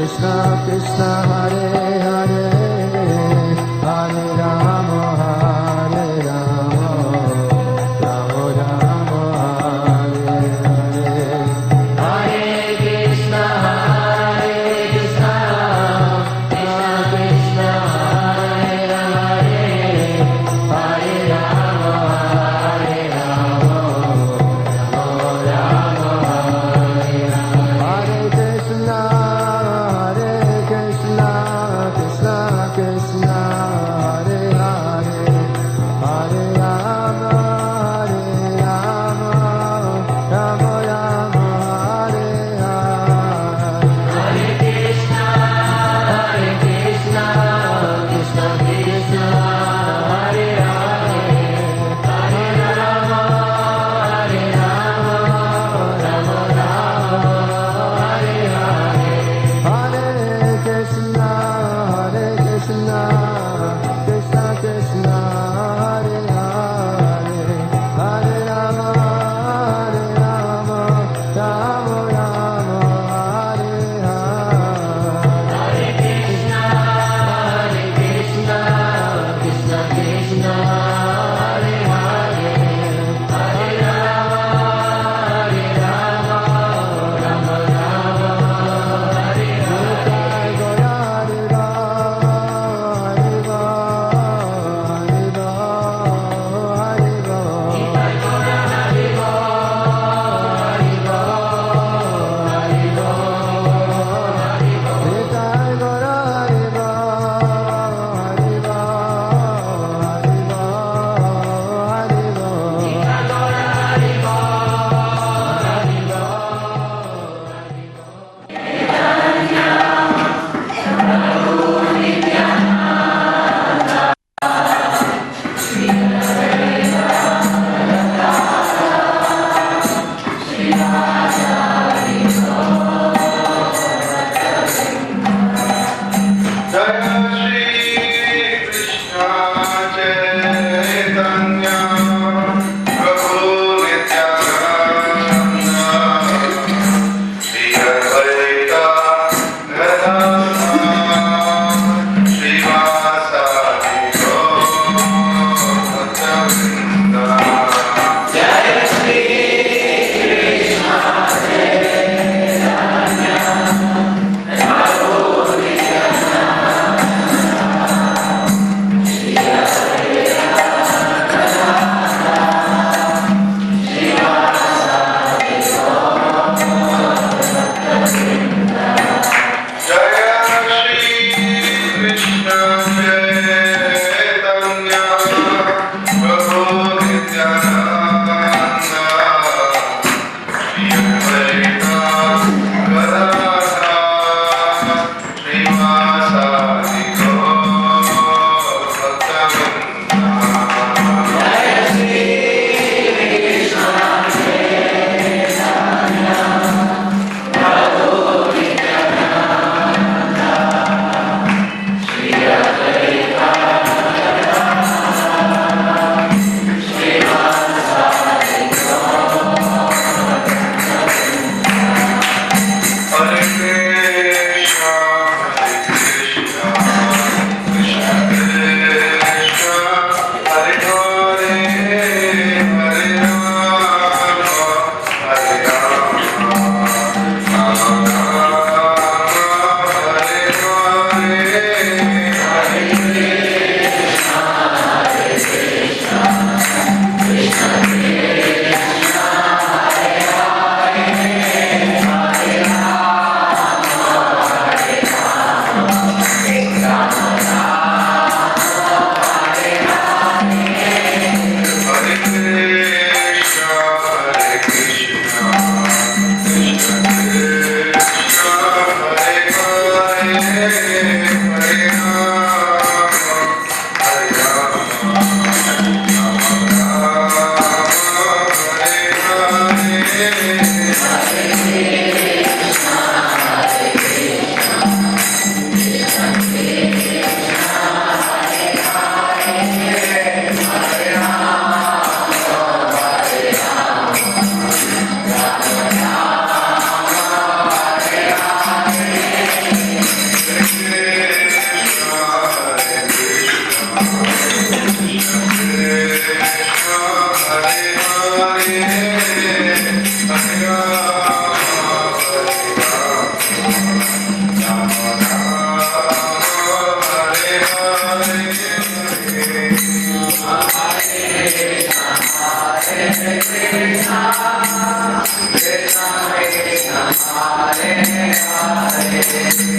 Krishna Hare Hare, Hare Rama, Hare Rama, Rama Rama, Hare Hare. Hare Krishna, Hare Krishna, Krishna Krishna, Hare Hare, Hare Rama, Hare Rama, Rama Rama, Hare Hare. Hare Krishna, Hare Krishna, Hare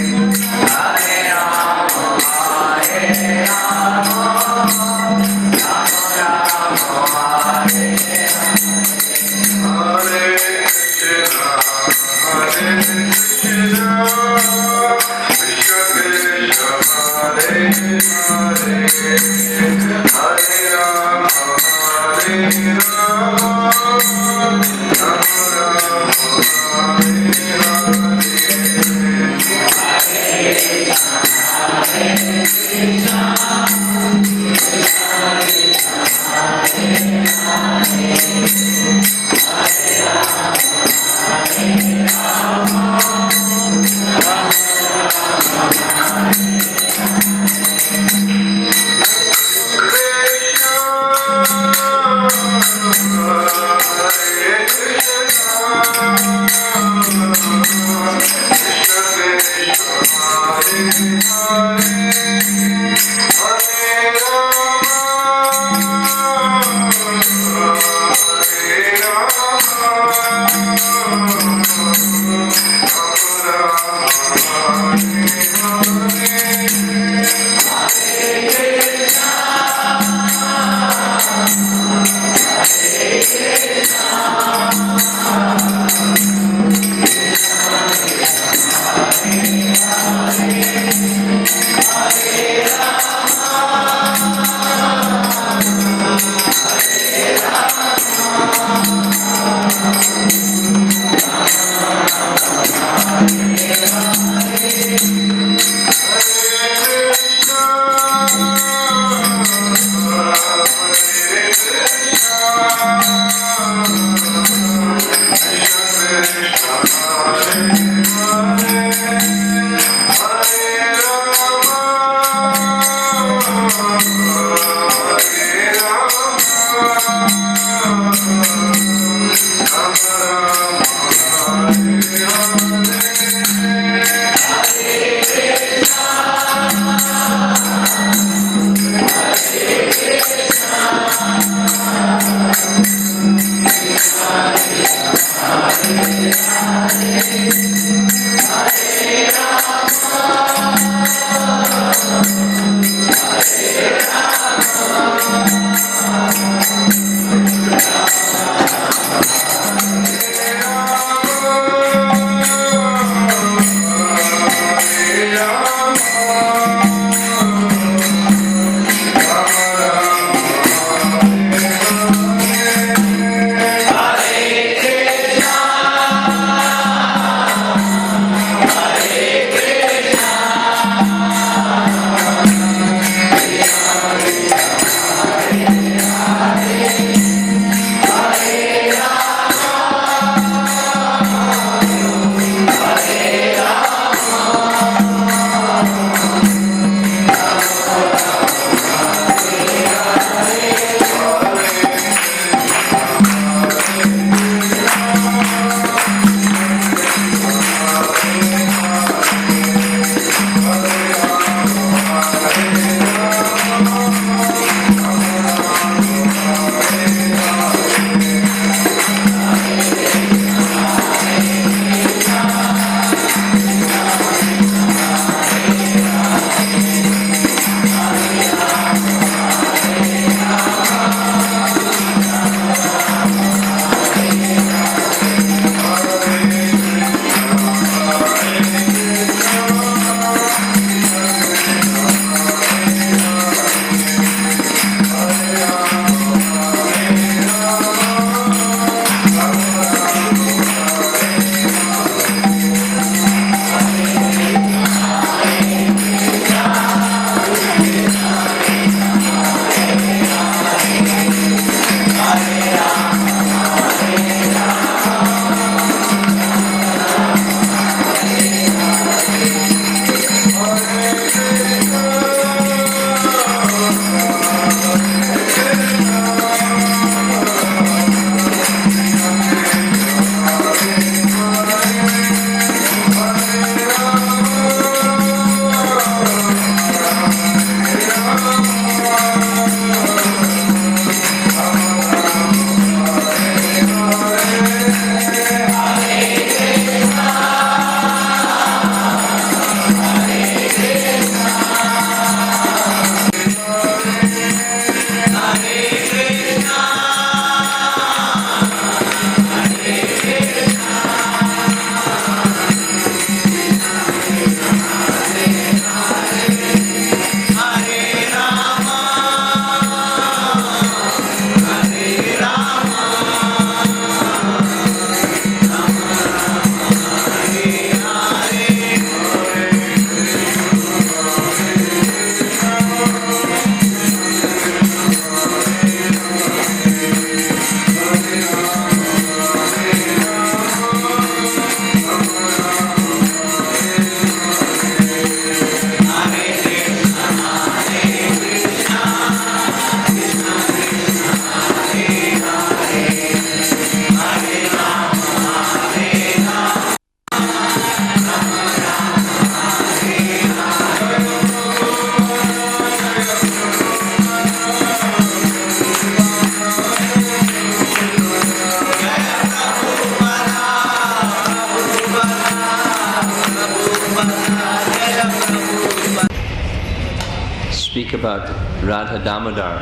speak about Radha-Damodar.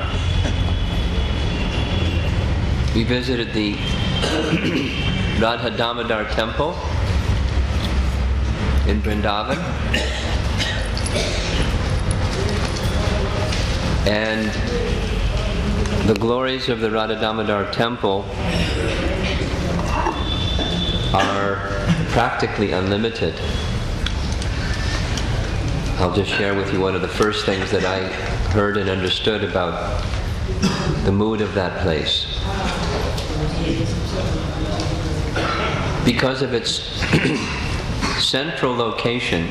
We visited the Radha-Damodar temple in Vrndavan, and the glories of the Radha-Damodar temple are practically unlimited. I'll just share with you one of the first things that I heard and understood about the mood of that place. Because of its central location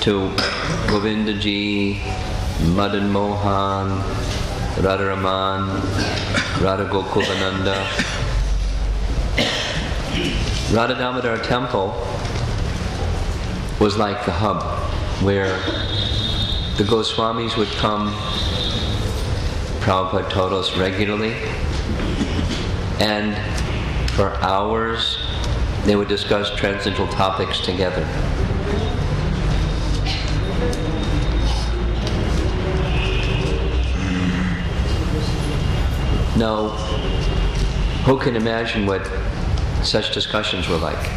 to Govinda ji, Madan Mohan, Radha-Raman, Radha-Gopinath, Radha-Damodar temple was like the hub where the Goswamis would come, Prabhupada told us, regularly, and for hours they would discuss transcendental topics together. Now, who can imagine what such discussions were like?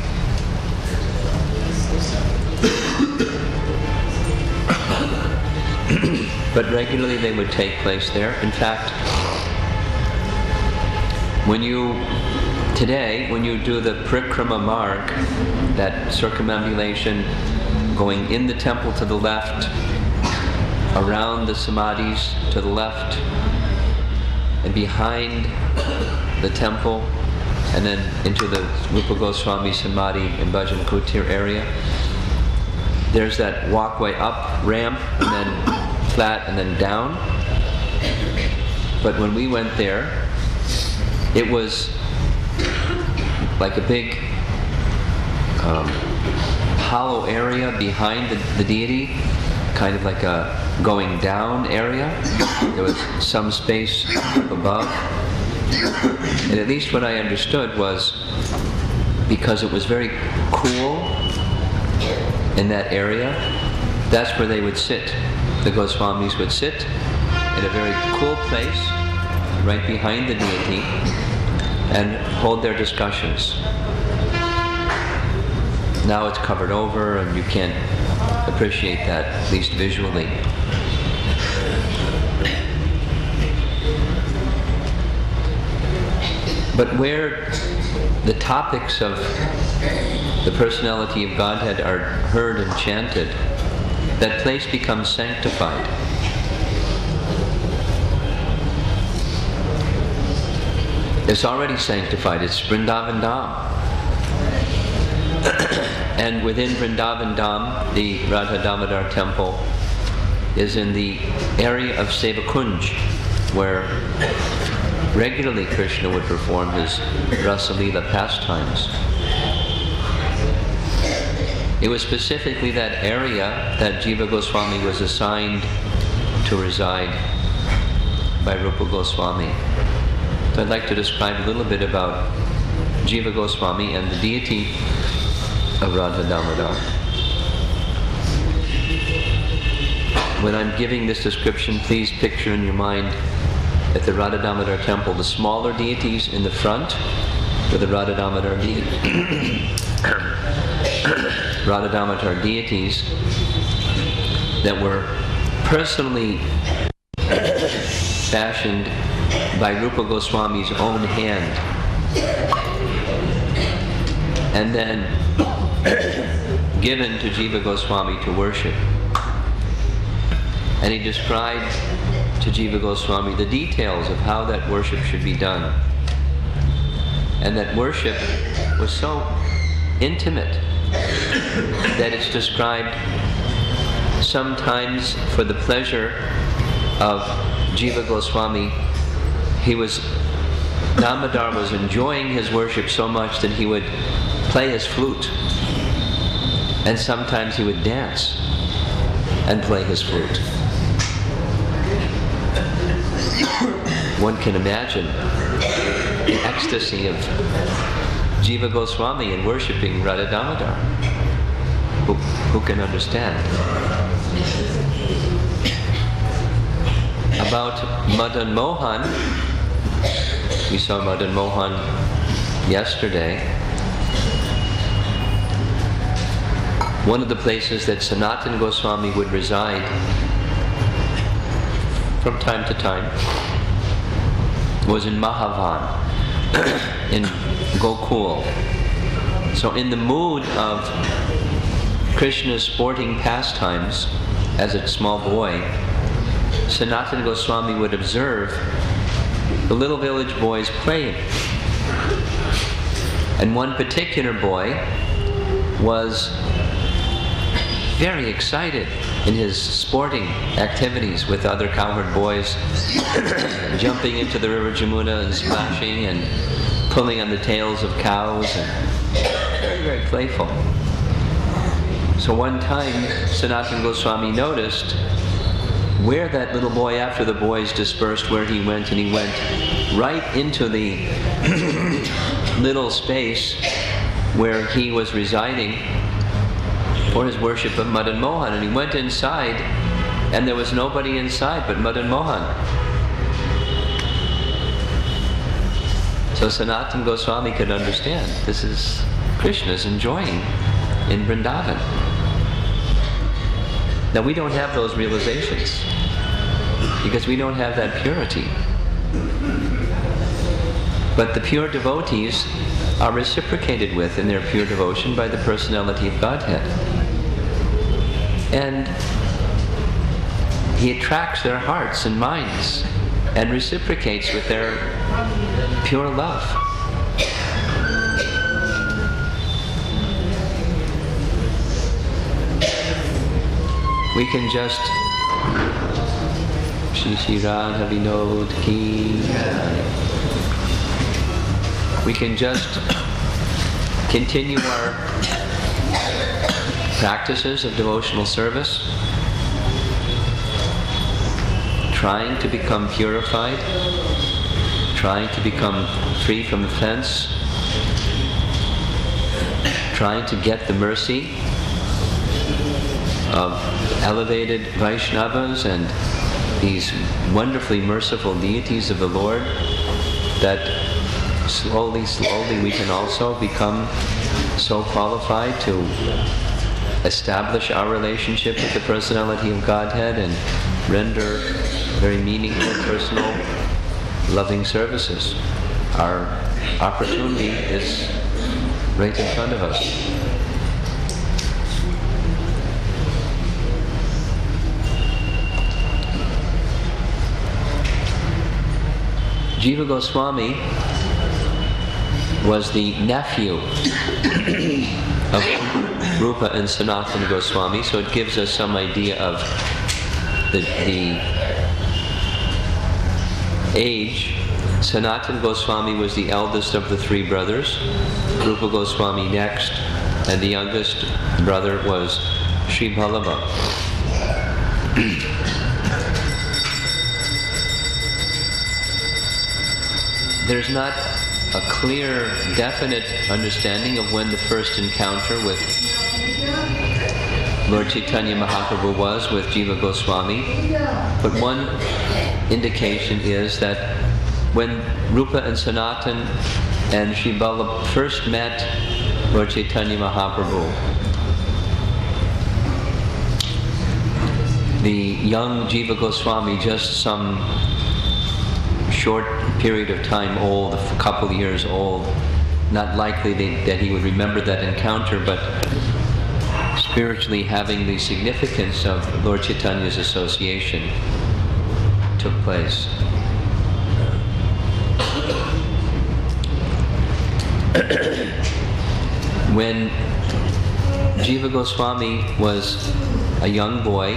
But regularly they would take place there. In fact, today, when you do the Parikrama Marg, that circumambulation going in the temple to the left, around the samadhis to the left, and behind the temple, and then into the Rupa Goswami Samadhi and Bhajan Kutir area, there's that walkway up, ramp, and then flat, and then down. But when we went there, it was like a big hollow area behind the deity, kind of like a going down area. There was some space up above. And at least what I understood was, because it was very cool in that area, that's where they would sit. The Goswamis would sit in a very cool place right behind the deity and hold their discussions. Now it's covered over and you can't appreciate that, at least visually. But where the topics of the personality of Godhead are heard and chanted, that place becomes sanctified. It's already sanctified. It's Vrndavan Dham. And within Vrndavan Dham, the Radha-Damodar temple is in the area of Sevakunj, where regularly Krishna would perform his Rasa-lila pastimes. It was specifically that area that Jiva Goswami was assigned to reside by Rupa Goswami. So I'd like to describe a little bit about Jiva Goswami and the deity of Radha-Damodar. When I'm giving this description, please picture in your mind at the Radha-Damodar temple the smaller deities in the front with the Radha-Damodar Radha-Damodar deities that were personally fashioned by Rupa Goswami's own hand, and then given to Jiva Goswami to worship. And he described to Jiva Goswami the details of how that worship should be done. And that worship was so intimate that it's described sometimes for the pleasure of Jiva Goswami. Damodar was enjoying his worship so much that he would play his flute, and sometimes he would dance and play his flute. One can imagine the ecstasy of Jiva Goswami in worshipping Radha-Damodar. Who can understand? about Madan Mohan, we saw Madan Mohan yesterday. One of the places that Sanatana Goswami would reside from time to time was in Mahavan, in Gokul. So in the mood of Krishna's sporting pastimes as a small boy, Sanatana Goswami would observe the little village boys playing. And one particular boy was very excited in his sporting activities with other cowherd boys, jumping into the river Jamuna and splashing and pulling on the tails of cows, and very, very playful. So one time, Sanatana Goswami noticed where that little boy, after the boys dispersed, where he went, and he went right into the little space where he was residing for his worship of Madan Mohan. And he went inside, and there was nobody inside but Madan Mohan. So Sanatana Goswami could understand, this is Krishna's enjoying in Vrndavan. Now we don't have those realizations because we don't have that purity. But the pure devotees are reciprocated with in their pure devotion by the personality of Godhead. And he attracts their hearts and minds and reciprocates with their pure love. We can just Shri Radha Vinod ki. We can just continue our practices of devotional service, trying to become purified, trying to become free from offense, trying to get the mercy of elevated Vaishnavas and these wonderfully merciful deities of the Lord, that slowly, slowly we can also become so qualified to establish our relationship with the personality of Godhead and render very meaningful, personal, loving services. Our opportunity is right in front of us. Jiva Goswami was the nephew of Rupa and Sanatana Goswami, so it gives us some idea of the age. Sanatana Goswami was the eldest of the three brothers, Rupa Goswami next, and the youngest brother was Sri Vallabha. There's not a clear, definite understanding of when the first encounter with Lord Chaitanya Mahaprabhu was with Jiva Goswami, but one indication is that when Rupa and Sanatan and Sri Vallabha first met Lord Chaitanya Mahaprabhu, the young Jiva Goswami, just some short period of time old, a couple years old, not likely that he would remember that encounter, but spiritually having the significance of Lord Chaitanya's association took place. When Jiva Goswami was a young boy,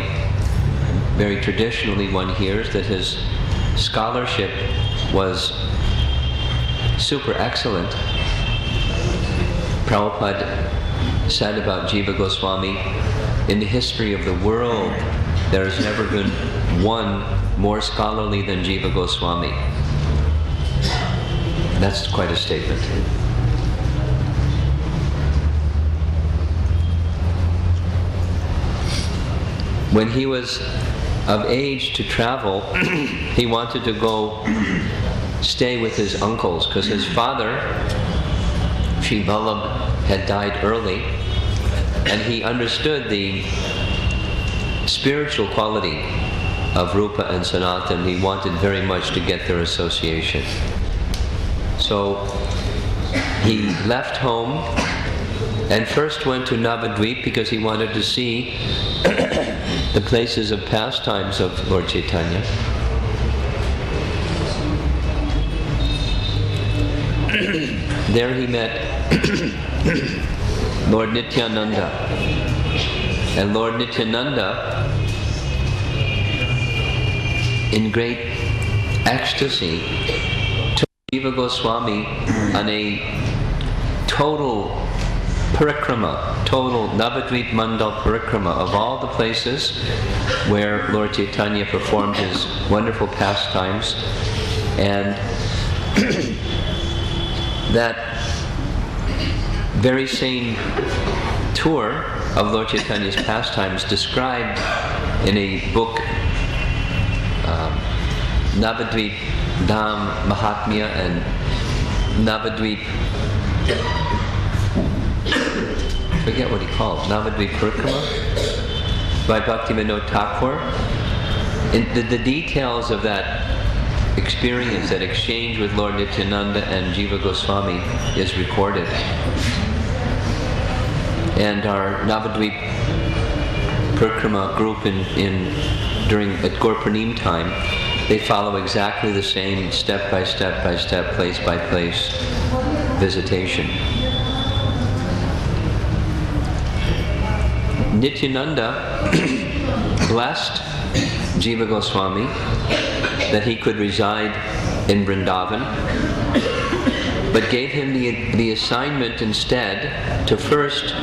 very traditionally one hears that his scholarship was super excellent. Prabhupada said about Jiva Goswami, in the history of the world, there has never been one more scholarly than Jiva Goswami. That's quite a statement. When he was of age to travel, he wanted to go stay with his uncles, because his father, Sri Vallabh, had died early, and he understood the spiritual quality of Rupa and Sanatan. He wanted very much to get their association. So he left home and first went to Navadvip because he wanted to see the places of pastimes of Lord Chaitanya. There he met Lord Nityananda. And Lord Nityananda, in great ecstasy, took Jiva Goswami on a total parikrama, total Navadvip Mandal parikrama of all the places where Lord Chaitanya performed his wonderful pastimes. And that very same tour of Lord Chaitanya's pastimes described in a book, Navadvip Dham Mahatmya and Navadvip, I forget what he called, Navadvip Parikrama by Bhakti Vinod Thakur. The details of that experience, that exchange with Lord Nityananda and Jiva Goswami is recorded. And our Navadvip Parikrama group during at Gaur Purnim time, they follow exactly the same step by step, place by place visitation. Nityananda blessed Jiva Goswami that he could reside in Vrndavan, but gave him the assignment instead to first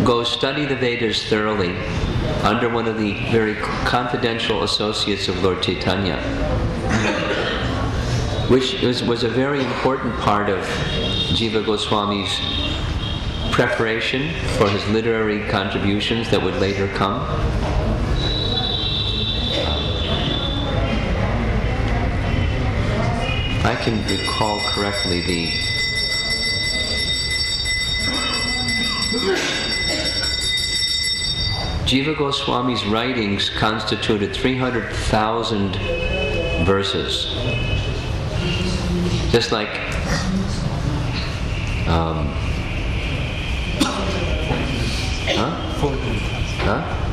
go study the Vedas thoroughly under one of the very confidential associates of Lord Chaitanya, which was a very important part of Jiva Goswami's preparation for his literary contributions that would later come. If I can recall correctly, Jiva Goswami's writings constituted 300,000 verses. Just like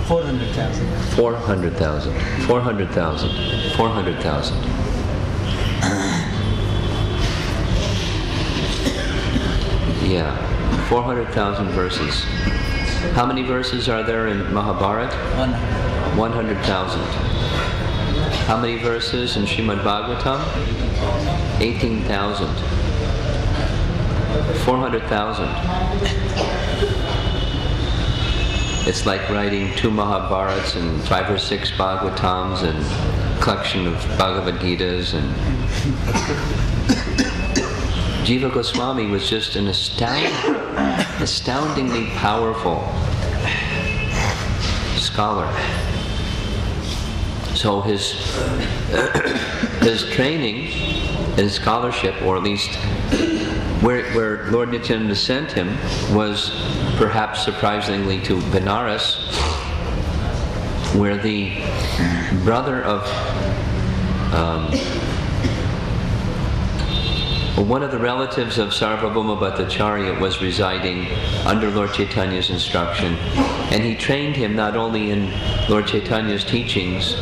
400,000. Yeah, 400,000 verses. How many verses are there in Mahabharata? 100,000. How many verses in Srimad Bhagavatam? 18,000. 400,000. It's like writing 2 Mahabharats and 5 or 6 Bhagavatams and a collection of Bhagavad Gitas. And Jiva Goswami was just an astoundingly powerful scholar. So his training, his scholarship, or at least where Lord Nityananda sent him, was perhaps surprisingly to Benares, where the brother of one of the relatives of Sarvabhauma Bhattacharya was residing under Lord Chaitanya's instruction, and he trained him not only in Lord Chaitanya's teachings,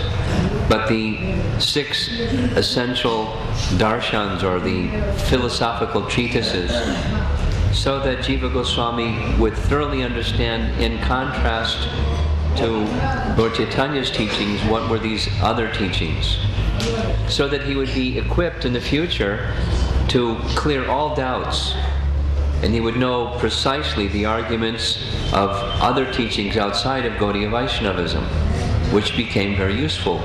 but the 6 essential darshans, or the philosophical treatises, so that Jiva Goswami would thoroughly understand, in contrast to Lord Chaitanya's teachings, what were these other teachings, so that he would be equipped in the future to clear all doubts, and he would know precisely the arguments of other teachings outside of Gaudiya Vaishnavism, which became very useful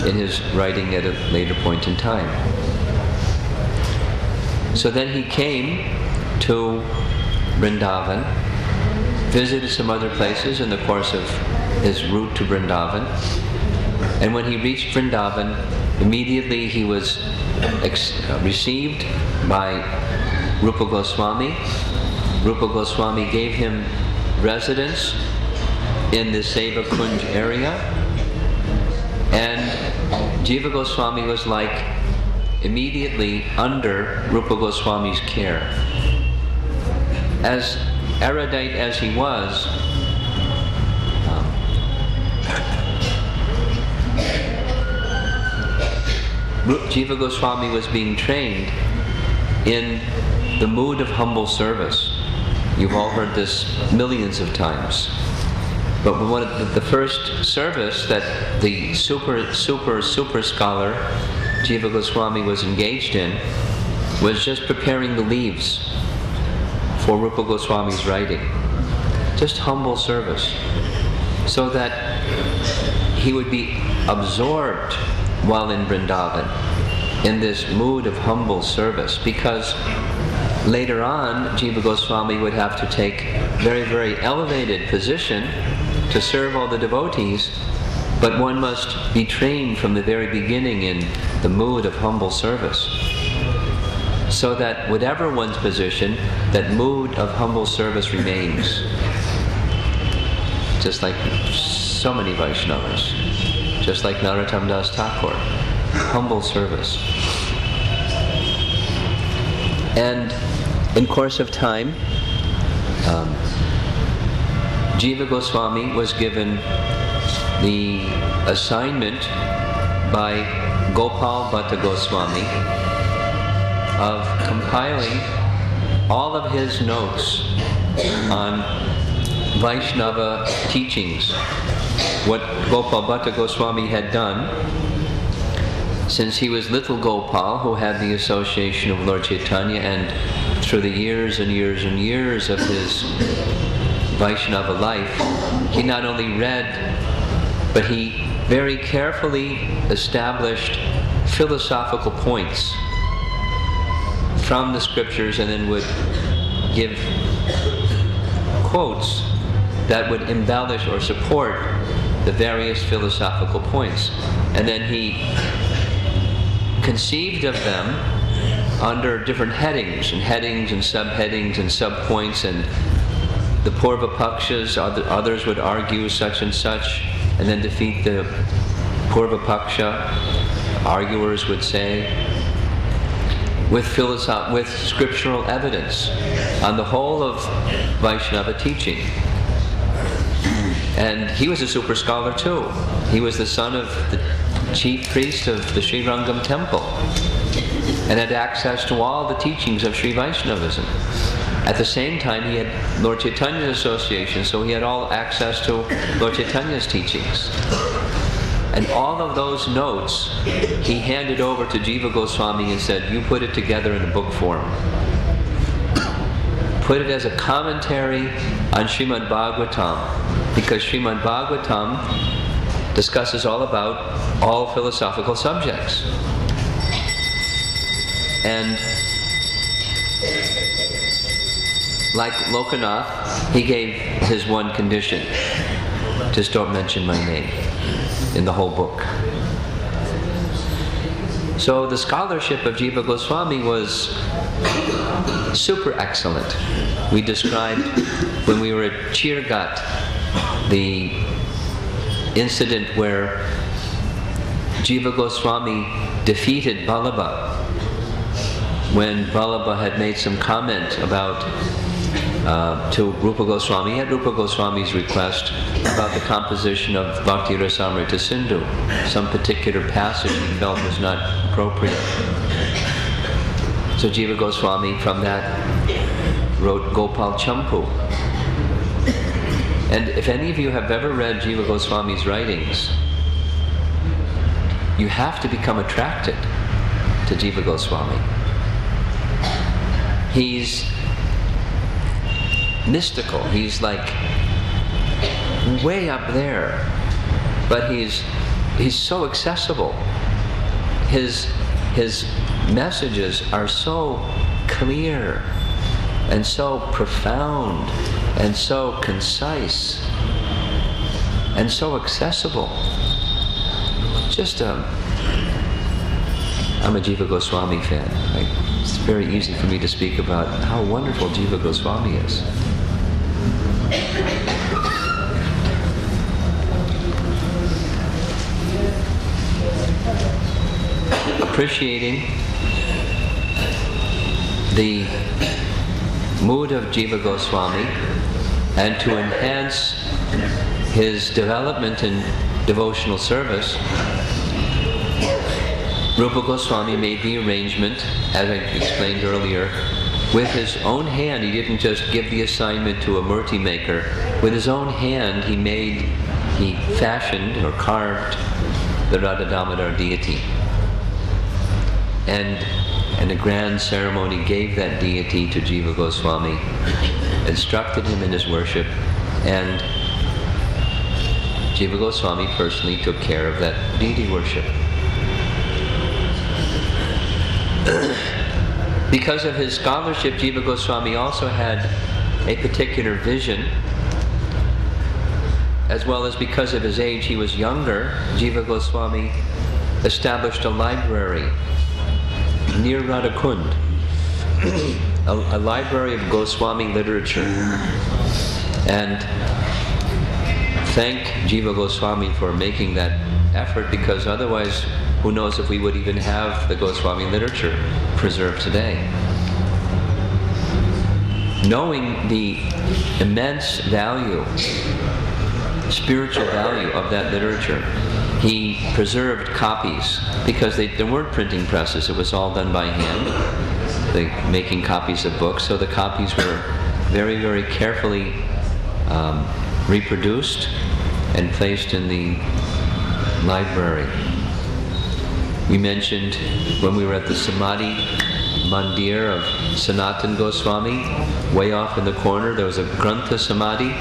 in his writing at a later point in time. So then he came to Vrndavan, visited some other places in the course of his route to Vrndavan, And when he reached Vrndavan, immediately he was received by Rupa Goswami. Rupa Goswami gave him residence in the Seva Kunj area, and Jiva Goswami was like immediately under Rupa Goswami's care. As erudite as he was, Jiva Goswami was being trained in the mood of humble service. You've all heard this millions of times. But one of the first service that the super scholar Jiva Goswami was engaged in was just preparing the leaves for Rupa Goswami's writing. Just humble service. So that he would be absorbed while in Vrndavan in this mood of humble service, because later on Jiva Goswami would have to take very, very elevated position to serve all the devotees, but one must be trained from the very beginning in the mood of humble service, so that whatever one's position, that mood of humble service remains. Just like so many Vaishnavas, just like Narottam Das Thakur, humble service. And in course of time, Jiva Goswami was given the assignment by Gopal Bhatta Goswami of compiling all of his notes on Vaishnava teachings. What Gopal Bhatta Goswami had done, since he was little Gopal, who had the association of Lord Chaitanya, and through the years and years and years of his Vaishnava life, he not only read, but he very carefully established philosophical points from the scriptures, and then would give quotes that would embellish or support the various philosophical points. And then he conceived of them under different headings and subheadings and subpoints, and the Purva Pakshas, others would argue such and such, and then defeat the Purva Paksha, arguers would say, with scriptural evidence on the whole of Vaishnava teaching. And he was a super scholar too. He was the son of the chief priest of the Sri Rangam temple, and had access to all the teachings of Sri Vaishnavism. At the same time, he had Lord Chaitanya's association, so he had all access to Lord Chaitanya's teachings. And all of those notes he handed over to Jiva Goswami and said, "You put it together in a book form. Put it as a commentary on Srimad Bhagavatam, because Srimad Bhagavatam discusses all about all philosophical subjects." And like Lokanath, he gave his one condition: just don't mention my name in the whole book. So the scholarship of Jiva Goswami was super excellent. We described when we were at Chirgat the incident where Jiva Goswami defeated Vallabha, when Vallabha had made some comment about to Rupa Goswami, at Rupa Goswami's request, about the composition of Bhakti Rasamrita Sindhu. Some particular passage he felt was not appropriate. So Jiva Goswami from that wrote Gopal Champu. And if any of you have ever read Jiva Goswami's writings, you have to become attracted to Jiva Goswami. He's mystical. He's like way up there, but he's so accessible. His messages are so clear and so profound and so concise and so accessible. I'm a Jiva Goswami fan. It's very easy for me to speak about how wonderful Jiva Goswami is. Appreciating the mood of Jiva Goswami and to enhance his development in devotional service, Rupa Goswami made the arrangement, as I explained earlier, with his own hand. He didn't just give the assignment to a murti maker. With his own hand he fashioned or carved the Radha-Damodar deity. And in a grand ceremony gave that deity to Jiva Goswami, instructed him in his worship, and Jiva Goswami personally took care of that deity worship. Because of his scholarship, Jiva Goswami also had a particular vision, as well as because of his age, he was younger. Jiva Goswami established a library near Radhakund, a library of Goswami literature. And thank Jiva Goswami for making that effort, because otherwise, who knows if we would even have the Goswami literature preserved today. Knowing the immense value, spiritual value of that literature, he preserved copies, because there weren't printing presses. It was all done by hand, making copies of books. So the copies were very, very carefully reproduced and placed in the library. We mentioned when we were at the Samadhi Mandir of Sanatan Goswami, way off in the corner, there was a Grantha Samadhi.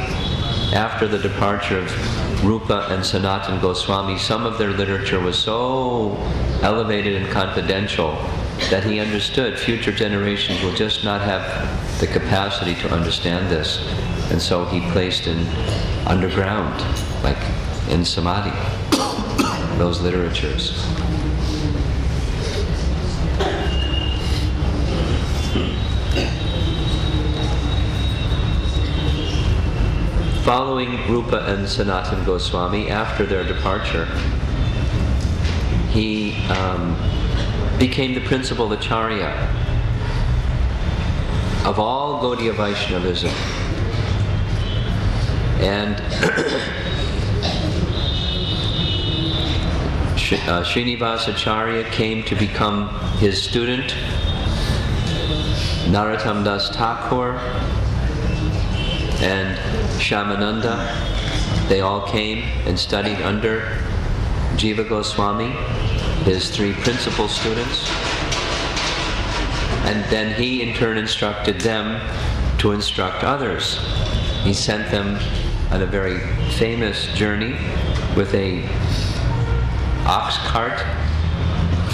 After the departure of Rupa and Sanatan Goswami, some of their literature was so elevated and confidential that he understood future generations will just not have the capacity to understand this. And so he placed in underground, like in Samadhi, those literatures. Following Rupa and Sanatan Goswami, after their departure, he became the principal acharya of all Gaudiya Vaishnavism. And Srinivas Acharya came to become his student. Narottam Das Thakur and Shyamananda, they all came and studied under Jiva Goswami, his three principal students. And then he in turn instructed them to instruct others. He sent them on a very famous journey with a ox cart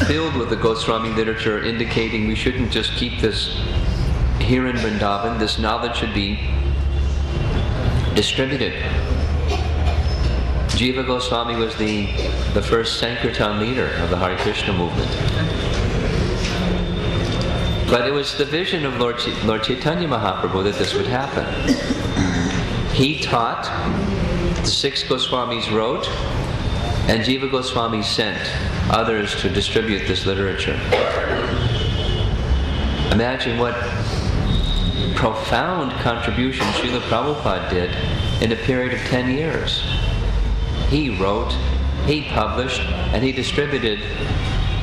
filled with the Goswami literature, indicating we shouldn't just keep this here in Vrndavan. This knowledge should be distributed. Jiva Goswami was the first Sankirtan leader of the Hare Krishna movement. But it was the vision of Lord Chaitanya Mahaprabhu that this would happen. He taught, the 6 Goswamis wrote, and Jiva Goswami sent others to distribute this literature. Imagine what profound contribution Srila Prabhupada did in a period of 10 years. He wrote, he published, and he distributed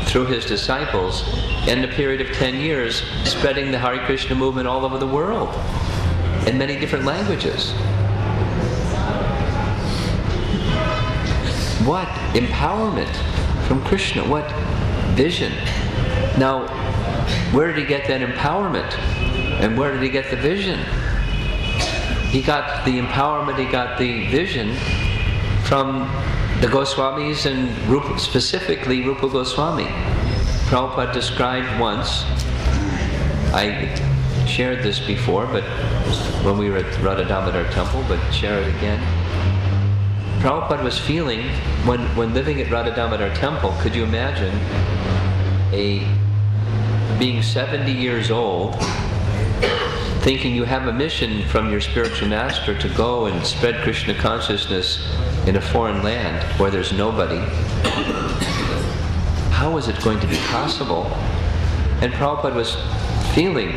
through his disciples in a period of 10 years, spreading the Hare Krishna movement all over the world in many different languages. What empowerment from Krishna, what vision. Now, where did he get that empowerment? And where did he get the vision? He got the empowerment, he got the vision from the Goswamis, and Rupa, specifically Rupa Goswami. Prabhupada described once, I shared this before, but when we were at Radha-Damodar temple, but share it again. Prabhupada was feeling, when living at Radha-Damodar temple, could you imagine being 70 years old, thinking you have a mission from your spiritual master to go and spread Krishna consciousness in a foreign land where there's nobody? How is it going to be possible? And Prabhupada was feeling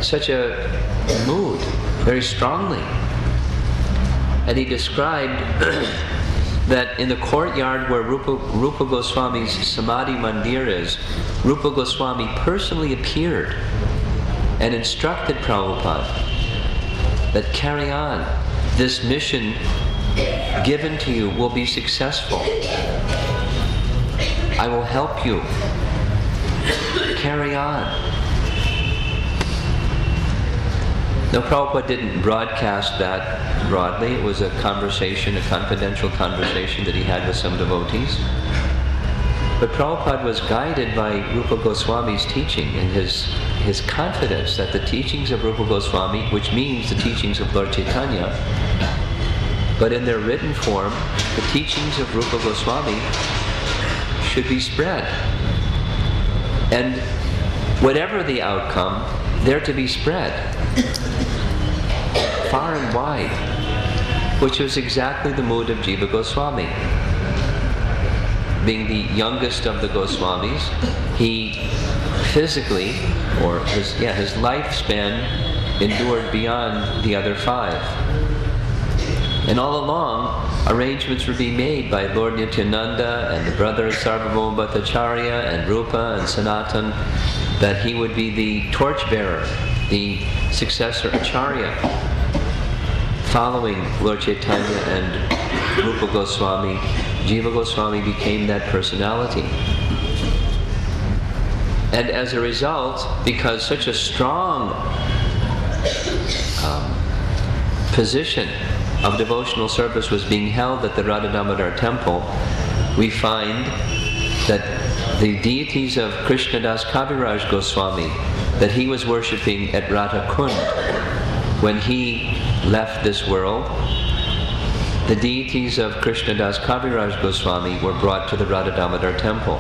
such a mood very strongly. And he described that in the courtyard where Rupa Goswami's Samadhi Mandir is, Rupa Goswami personally appeared and instructed Prabhupada that carry on. This mission given to you will be successful. I will help you. Carry on. Now, Prabhupada didn't broadcast that broadly. It was a conversation, a confidential conversation that he had with some devotees. But Prabhupada was guided by Rupa Goswami's teaching and his confidence that the teachings of Rupa Goswami, which means the teachings of Lord Chaitanya, but in their written form, the teachings of Rupa Goswami should be spread. And whatever the outcome, they're to be spread far and wide, which was exactly the mood of Jiva Goswami. Being the youngest of the Goswamis, he physically, or his lifespan endured beyond the other five. And all along, arrangements were being made by Lord Nityananda and the brothers Sarvabhauma Bhattacharya and Rupa and Sanatan that he would be the torchbearer, the successor Acharya, following Lord Chaitanya and Rupa Goswami. Jiva Goswami became that personality. And as a result, because such a strong position of devotional service was being held at the Radha-Damodar temple, we find that the deities of Krishna Das Kaviraj Goswami that he was worshipping at Radha Kund when he left this world, the deities of Krishna Das Kaviraj Goswami were brought to the Radha-Damodar temple.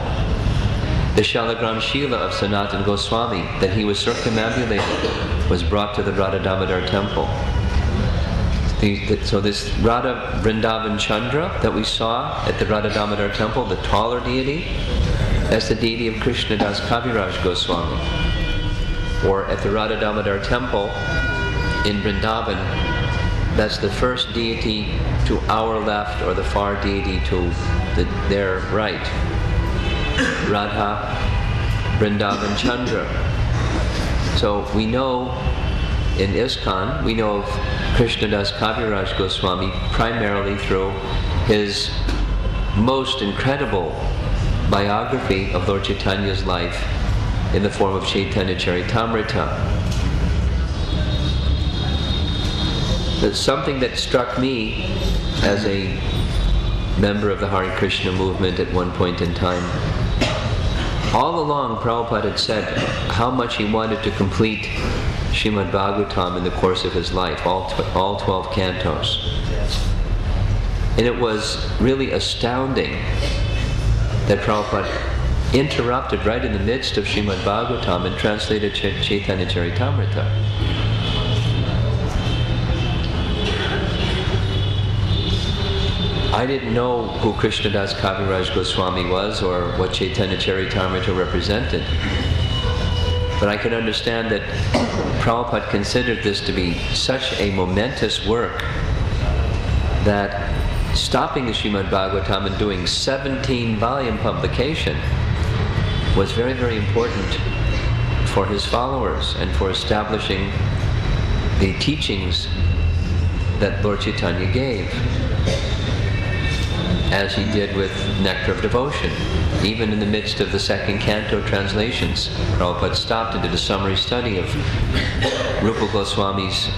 The Shalagram Shila of Sanatan Goswami that he was circumambulating was brought to the Radha-Damodar temple. So this Radha Vrndavan Chandra that we saw at the Radha-Damodar temple, the taller deity, that's the deity of Krishna Das Kaviraj Goswami. Or at the Radha-Damodar temple in Vrndavan, that's the first deity to our left, or the far deity to their right. Radha Vrndavan Chandra. So we know in ISKCON, we know of Krishna Das Kaviraj Goswami primarily through his most incredible biography of Lord Chaitanya's life in the form of Chaitanya Charitamrita. But something that struck me as a member of the Hare Krishna movement at one point in time, all along Prabhupada had said how much he wanted to complete Srimad Bhagavatam in the course of his life, all 12 cantos. And it was really astounding that Prabhupada interrupted right in the midst of Srimad Bhagavatam and translated Chaitanya Charitamrita. I didn't know who Krishna Das Kaviraj Goswami was or what Chaitanya Charitamrita represented. But I can understand that Prabhupada considered this to be such a momentous work that stopping the Srimad Bhagavatam and doing 17-volume publication was very, very important for his followers and for establishing the teachings that Lord Chaitanya gave, as he did with Nectar of Devotion. Even in the midst of the second canto translations, Prabhupada stopped and did a summary study of Rupa Goswami's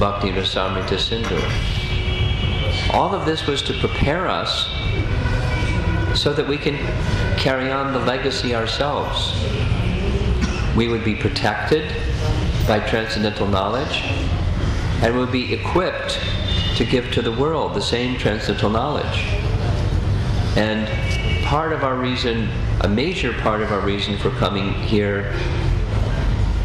Bhakti Rasamrita Sindhu. All of this was to prepare us so that we can carry on the legacy ourselves. We would be protected by transcendental knowledge. and will be equipped to give to the world the same transcendental knowledge. And part of our reason, a major part of our reason for coming here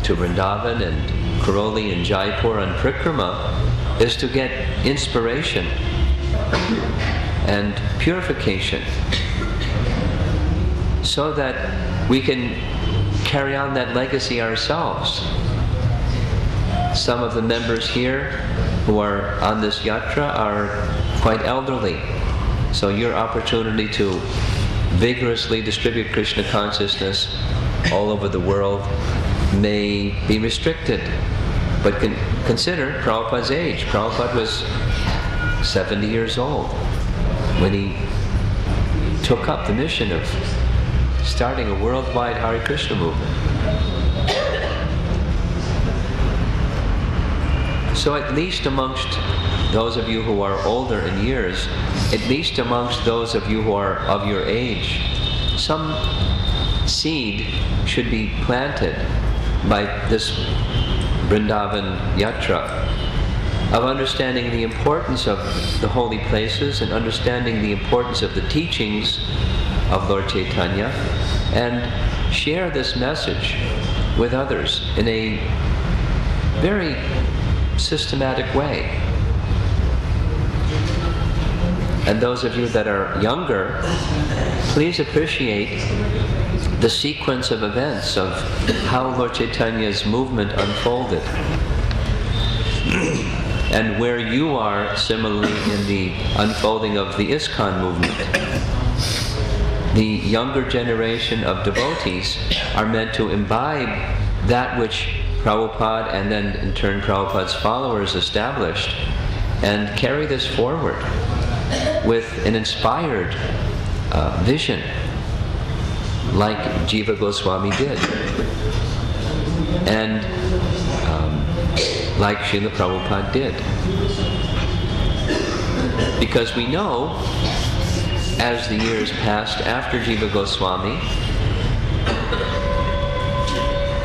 to Vrndavan and Karoli and Jaipur and Prikrama is to get inspiration and purification so that we can carry on that legacy ourselves. Some of the members here who are on this yatra are quite elderly, so your opportunity to vigorously distribute Krishna consciousness all over the world may be restricted. But consider Prabhupada's age. Prabhupada was 70 years old when he took up the mission of starting a worldwide Hare Krishna movement. So at least amongst those of you who are older in years, at least amongst those of you who are of your age, some seed should be planted by this Vrndavan Yatra of understanding the importance of the holy places and understanding the importance of the teachings of Lord Chaitanya, and share this message with others in a very systematic way. And those of you that are younger, please appreciate the sequence of events of how Lord Chaitanya's movement unfolded and where you are similarly in the unfolding of the ISKCON movement. The younger generation of devotees are meant to imbibe that which Prabhupada and then in turn Prabhupada's followers established and carry this forward with an inspired vision, like Jiva Goswami did, and like Srila Prabhupada did. Because we know, as the years passed after Jiva Goswami,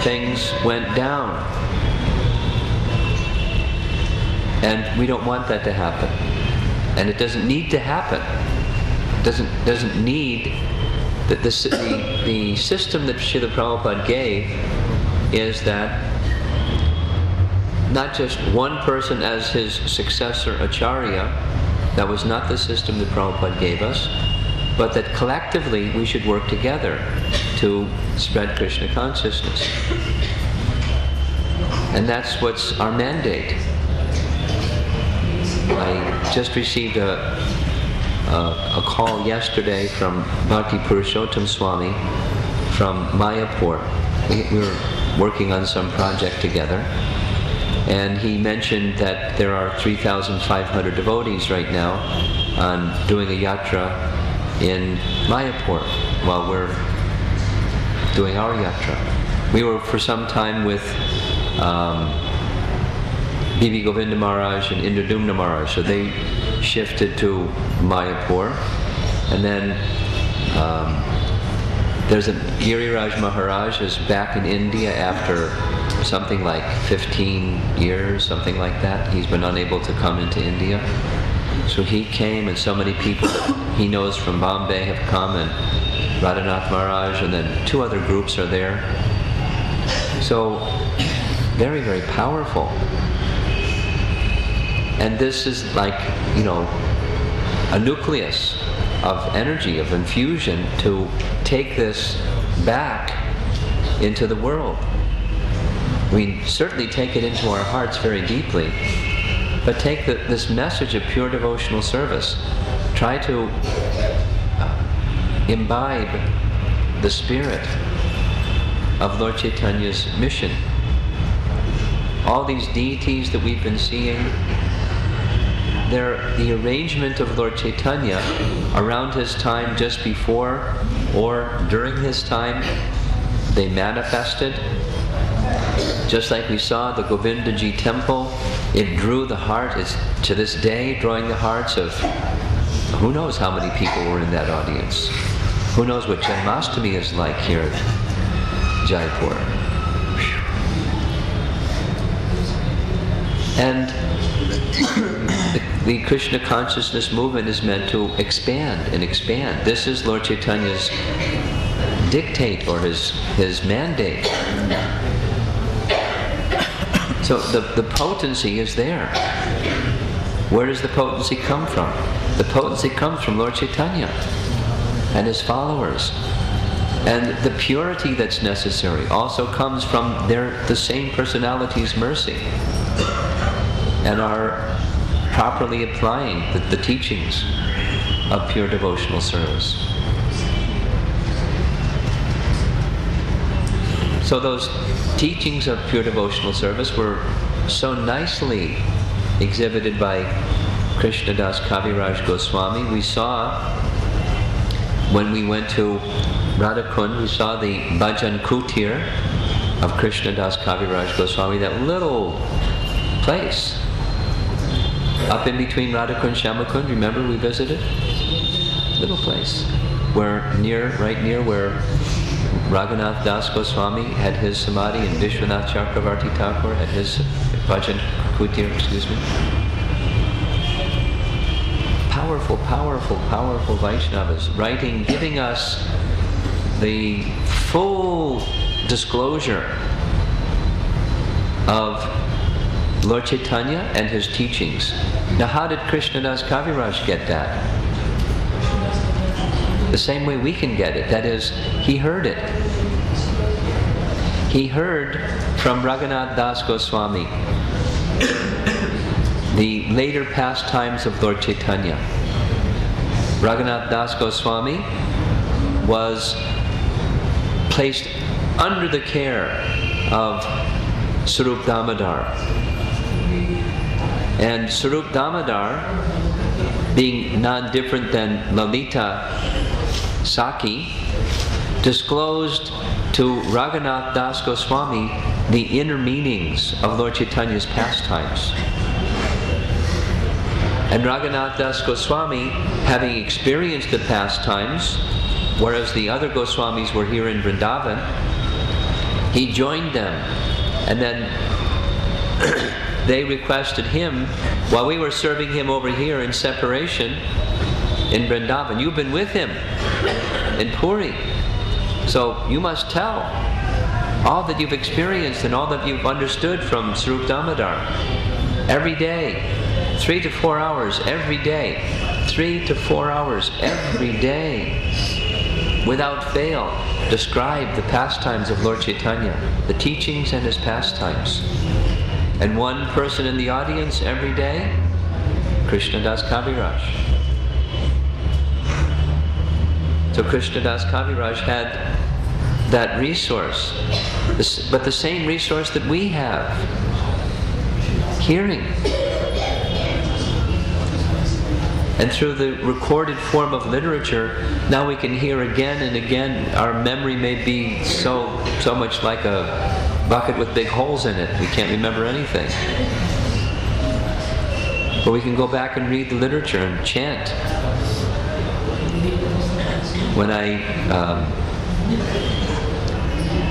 things went down. And we don't want that to happen. And it doesn't need to happen. It doesn't need. The system that Srila Prabhupada gave is that not just one person as his successor Acharya, that was not the system that Prabhupada gave us, but that collectively we should work together to spread Krishna consciousness. And that's what's our mandate. I just received a call yesterday from Bhakti Purushottam Swami from Mayapur. We were working on some project together, and he mentioned that there are 3,500 devotees right now on doing a yatra in Mayapur while we're doing our yatra. We were for some time with Bibi Govinda Maharaj and Indradumna Maharaj, so they shifted to Mayapur, and then there's a Giriraj Maharaj is back in India after something like 15 years, something like that. He's been unable to come into India. So he came, and so many people that he knows from Bombay have come, and Radhanath Maharaj, and then 2 other groups are there. So very, very powerful. And this is like, a nucleus of energy, of infusion to take this back into the world. We certainly take it into our hearts very deeply, but take this message of pure devotional service. Try to imbibe the spirit of Lord Chaitanya's mission. All these deities that we've been seeing, they're the arrangement of Lord Chaitanya around his time, just before or during his time. They manifested. Just like we saw the Govinda Ji temple, it drew the heart, is to this day drawing the hearts of who knows how many people were in that audience. Who knows what Janmashtami is like here at Jaipur. And the Krishna consciousness movement is meant to expand and expand. This is Lord Chaitanya's dictate, or his mandate. So the potency is there. Where does the potency come from? The potency comes from Lord Chaitanya and his followers. And the purity that's necessary also comes from the same personality's mercy, and are properly applying the teachings of pure devotional service. So those teachings of pure devotional service were so nicely exhibited by Krishna Das Kaviraj Goswami. We saw, when we went to Radha-Kund, we saw the Bhajan Kutir of Krishna Das Kaviraj Goswami, that little place up in between Radha-Kund and Shyamakund. Remember we visited? Little place where right near where Raghunath Das Goswami had his samadhi, and Vishwanath Chakravarti Thakur had his Bhajan Kutir, Powerful, powerful, powerful Vaishnavas writing, giving us the full disclosure of Lord Chaitanya and his teachings. Now, how did Krishna Das Kaviraj get that? The same way we can get it. That is, he heard it. He heard from Raghunath Das Goswami the later pastimes of Lord Chaitanya. Raghunath Das Goswami was placed under the care of Swarup Damodar. And Swarup Damodar, being non-different than Lalita Saki, disclosed to Raghunath Das Goswami the inner meanings of Lord Chaitanya's pastimes. And Raghunath Das Goswami, having experienced the pastimes, whereas the other Goswamis were here in Vrndavan, he joined them. And then they requested him, while we were serving him over here in separation in Vrndavan, you've been with him in Puri, so you must tell all that you've experienced and all that you've understood from Swarup Damodar. Every day, 3 to 4 hours every day, 3 to 4 hours every day, without fail, describe the pastimes of Lord Chaitanya, the teachings and his pastimes. And one person in the audience every day, Krishna Das Kaviraj. So Krishna Das Kaviraj had that resource, but the same resource that we have, hearing. And through the recorded form of literature, now we can hear again and again. Our memory may be so much like a bucket with big holes in it. We can't remember anything. But we can go back and read the literature and chant.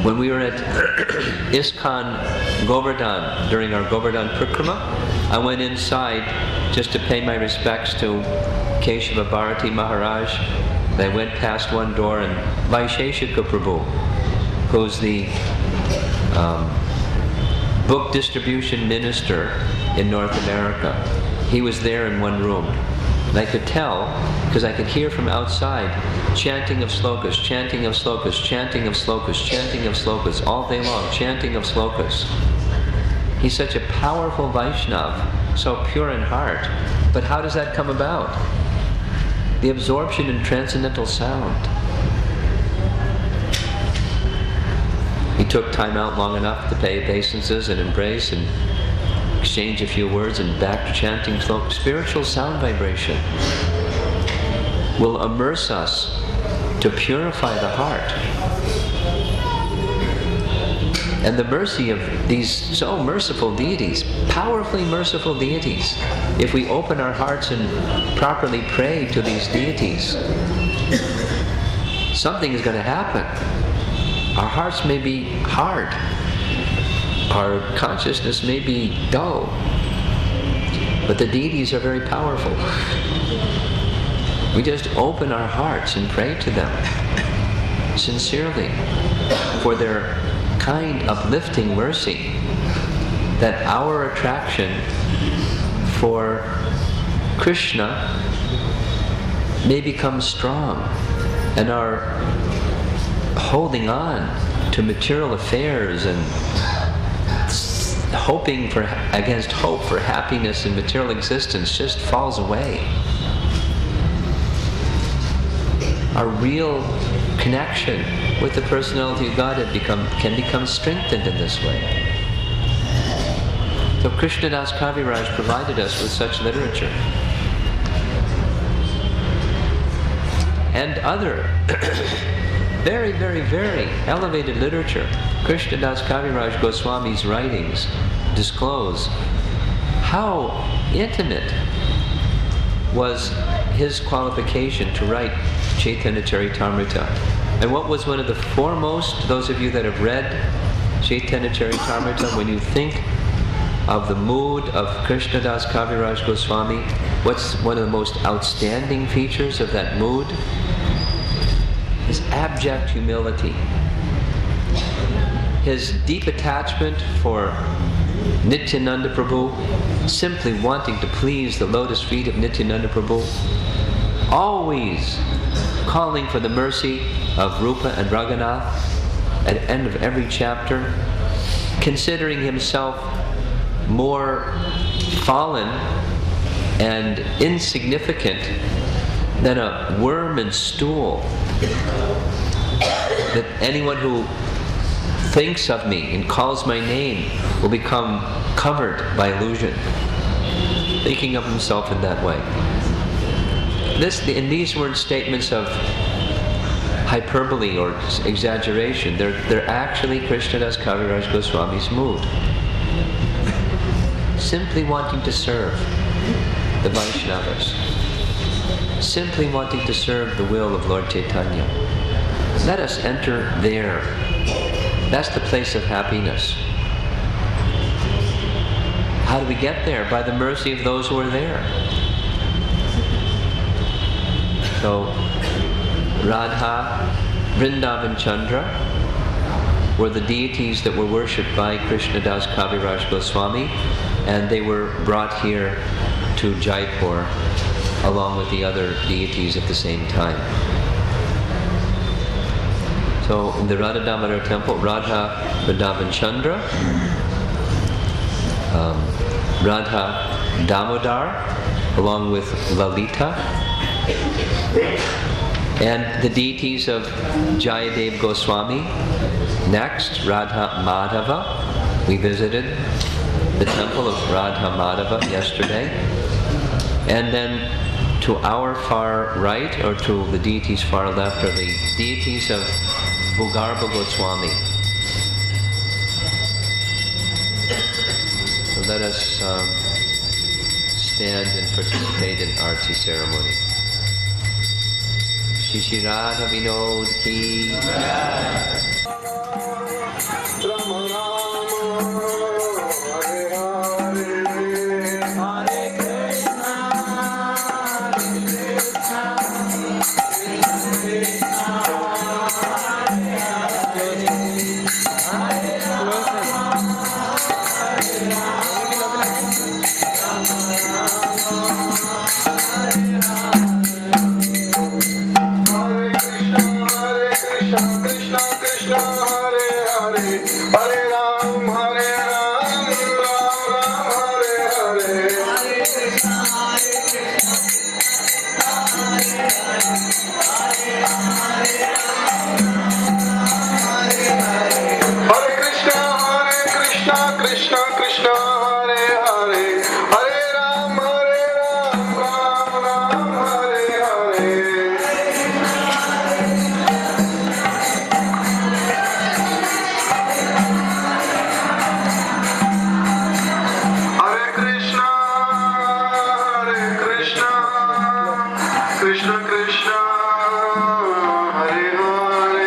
When we were at ISKCON Govardhan during our Govardhan Prikrama, I went inside just to pay my respects to Keshava Bharati Maharaj. I went past one door, and Vaisheshika Prabhu, who's the book distribution minister in North America, he was there in one room. And I could tell, because I could hear from outside, chanting of slokas, chanting of slokas, chanting of slokas, chanting of slokas, all day long, chanting of slokas. He's such a powerful Vaishnav, so pure in heart. But how does that come about? The absorption in transcendental sound. He took time out long enough to pay obeisances and embrace and exchange a few words, and back to chanting slokas. Spiritual sound vibration will immerse us to purify the heart. And the mercy of these so merciful deities, powerfully merciful deities, if we open our hearts and properly pray to these deities, something is going to happen. Our hearts may be hard. Our consciousness may be dull. But the deities are very powerful. We just open our hearts and pray to them sincerely for their kind, uplifting mercy, that our attraction for Krishna may become strong, and our holding on to material affairs and hoping for, against hope for happiness in material existence just falls away. Our real connection with the personality of Godhead can become strengthened in this way. So Krishna Das Kaviraj provided us with such literature. And other very, very, very elevated literature. Krishna Das Kaviraj Goswami's writings disclose how intimate was his qualification to write Chaitanya Charitamrita. And what was one of the foremost, those of you that have read Chaitanya Charitamrita, when you think of the mood of Krishna Das Kaviraj Goswami, what's one of the most outstanding features of that mood? His abject humility. His deep attachment for Nityananda Prabhu, simply wanting to please the lotus feet of Nityananda Prabhu, always calling for the mercy of Rupa and Raghunath at the end of every chapter, considering himself more fallen and insignificant than a worm in stool, that anyone who thinks of me and calls my name will become covered by illusion, thinking of himself in that way. These weren't statements of hyperbole or exaggeration. They're actually Krishna Das Kaviraj Goswami's mood. Simply wanting to serve the Vaishnavas. Simply wanting to serve the will of Lord Chaitanya. Let us enter there. That's the place of happiness. How do we get there? By the mercy of those who are there. So, Radha, Vrndavan Chandra were the deities that were worshipped by Krishna Das Kaviraj Goswami, and they were brought here to Jaipur along with the other deities at the same time. So in the Radha-Damodar temple, Radha Vrndavan Chandra, Radha-Damodar, along with Lalita, and the deities of Jayadev Goswami. Next, Radha-Madhava. We visited the temple of Radha-Madhava yesterday. And then to our far right, or to the deities far left, are the deities of Bhugarba Goswami. So let us stand and participate in Arti ceremony. Shri Radha Vinod ki. Krishna Krishna, Hare Hare.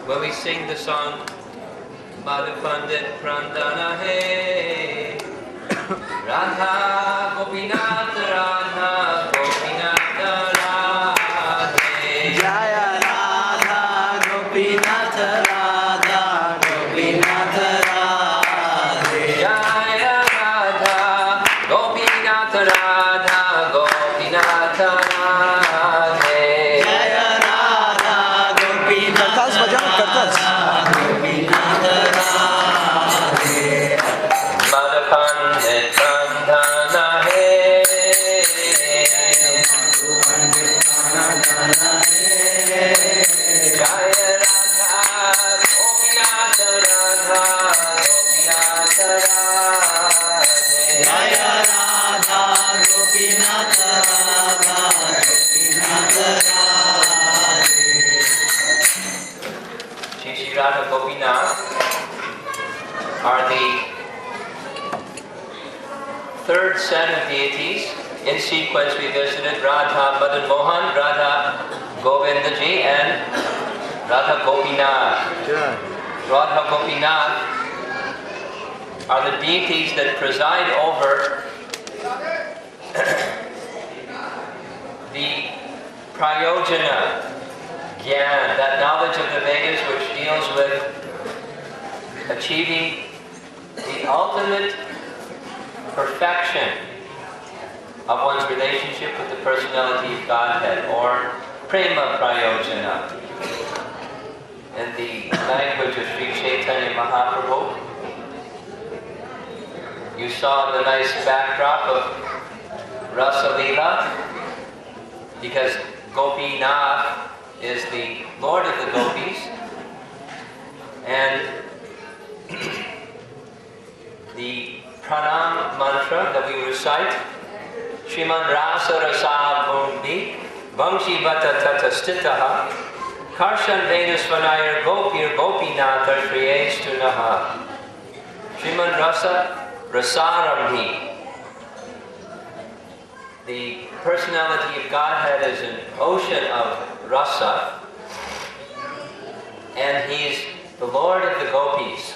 when we sing the song Madhu Pandit Prandana He Radha-Gopinath, Radha-Gopinath, Radhe Jaya Radha-Gopinath, Radha-Gopinath, Radhe Jaya Radha-Gopinath, Radha-Gopinath, Radhe Jaya Radha-Gopinath, Radha-Gopinath, Radhe Madhu Pandit Prandana He Jaya Radha-Gopinath, Radha-Gopinath, Radhe Jaya Radha-Gopinath, Radha-Gopinath, Radhe Shri Radha-Gopinath are the third set of deities. In sequence we visited Radha Madan Mohan, Radha Govinda Ji and Radha-Gopinath. Radha-Gopinath are the deities that preside over the Prayojana Gyan, that knowledge of the Vedas which deals with achieving the ultimate perfection of one's relationship with the personality of Godhead, or Prema Prayojana. In the language of Sri Chaitanya Mahaprabhu, you saw the nice backdrop of Rasa Leela, because Gopinath is the Lord of the Gopis, and the pranam mantra that we recite, Shriman Rasa Rasa Bhundi Vamshi Vata Tata Stitaha Karshan Venusvanayar Gopir Gopinatha Shriyestu Naha. Shriman Rasa Rasaramhi. The personality of Godhead is an ocean of rasa, and He's the Lord of the Gopis.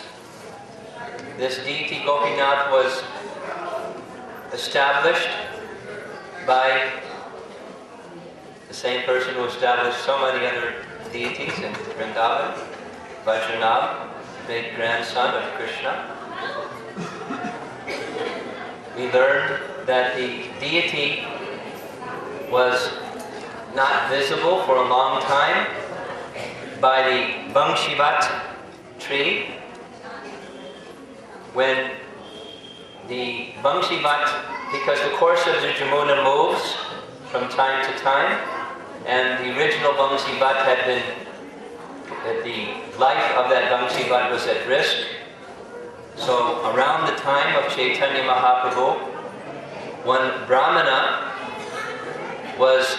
This deity Gopinath was established by the same person who established so many other deities in Vrndavan, Vajranab, great grandson of Krishna. We learned that the deity was not visible for a long time by the Vangshivat tree. When the Vangshivat, because the course of the Jamuna moves from time to time, and the original Vangshivat had been, the life of that Vangshivat was at risk. So around the time of Chaitanya Mahaprabhu, one Brahmana was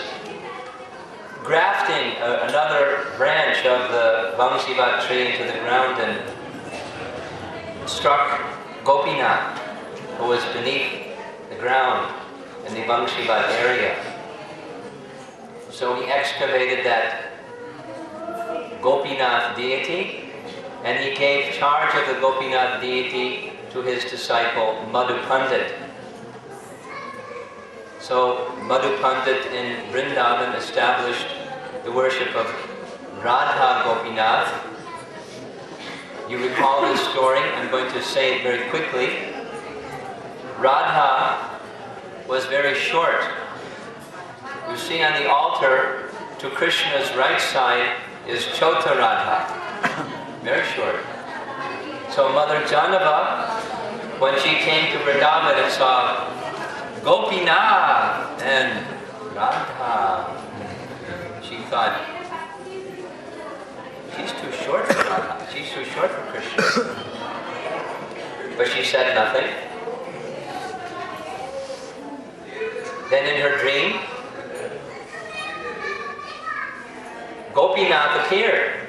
grafting another branch of the Vangshivat tree into the ground and struck Gopinath, who was beneath the ground in the Vangshivat area. So he excavated that Gopinath deity, and he gave charge of the Gopinath deity to his disciple Madhu Pandit. So Madhu Pandit in Vrndavan established the worship of Radha-Gopinath. You recall this story, I'm going to say it very quickly. Radha was very short. You see on the altar to Krishna's right side is Chota Radha, very short. So Mother Janava, when she came to Vrndavan and saw Gopinath and Radha, she thought, she's too short for Radha, she's too short for Krishna. But she said nothing. Then in her dream, Gopinath appeared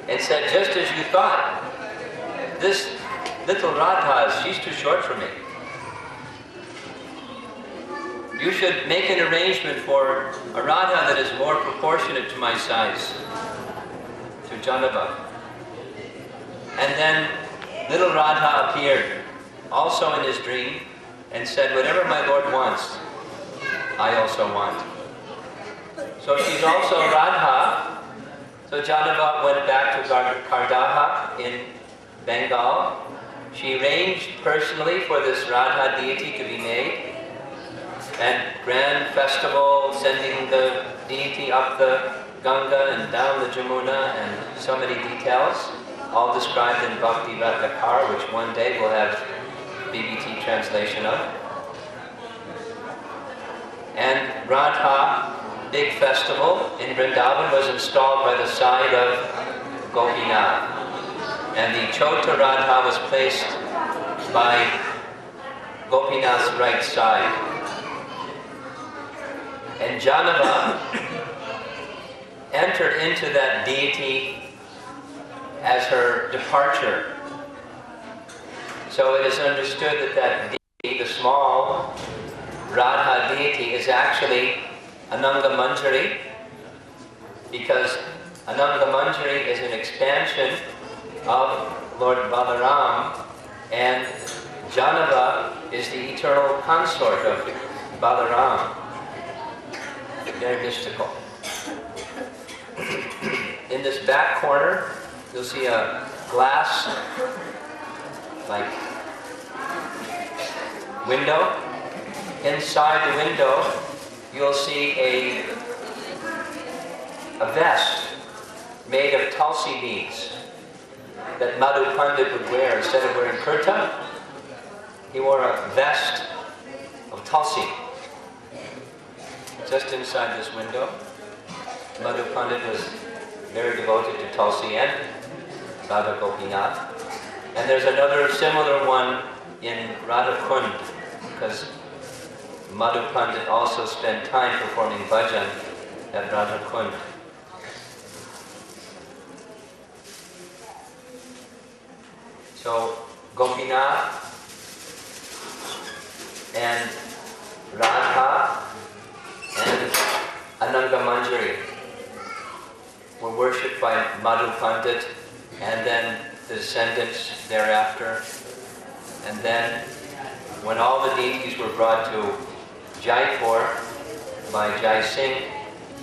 and said, just as you thought, this little Radha, she's too short for me. You should make an arrangement for a Radha that is more proportionate to my size, to Janava. And then little Radha appeared, also in his dream, and said, whatever my Lord wants, I also want. So she's also Radha. So Janava went back to Kardaha in Bengal. She arranged personally for this Radha deity to be made, and grand festival, sending the deity up the Ganga and down the Jamuna, and so many details, all described in Bhakti Ratnakar, which one day we'll have BBT translation of. And Radha, big festival in Vrndavan, was installed by the side of Gopinath. And the Chota Radha was placed by Gopinath's right side. And Janava entered into that deity as her departure. So it is understood that that deity, the small Radha deity, is actually Ananga Manjari, because Ananga Manjari is an expansion of Lord Balaram, and Janava is the eternal consort of Balaram. Very mystical. In this back corner, you'll see a glass like window. Inside the window, you'll see a vest made of tulsi beads that Madhu Pandit would wear. Instead of wearing kurta, he wore a vest of tulsi. Just inside this window, Madhu Pandit was very devoted to tulsi and Radha-Gopinath. And there's another similar one in Radha-Kund, because Madhu Pandit also spent time performing bhajan at Radha-Kund. So Gopinath and Radha and Ananga Manjari were worshipped by Madhu Pandit, and then the descendants thereafter. And then when all the deities were brought to Jaipur by Jai Singh,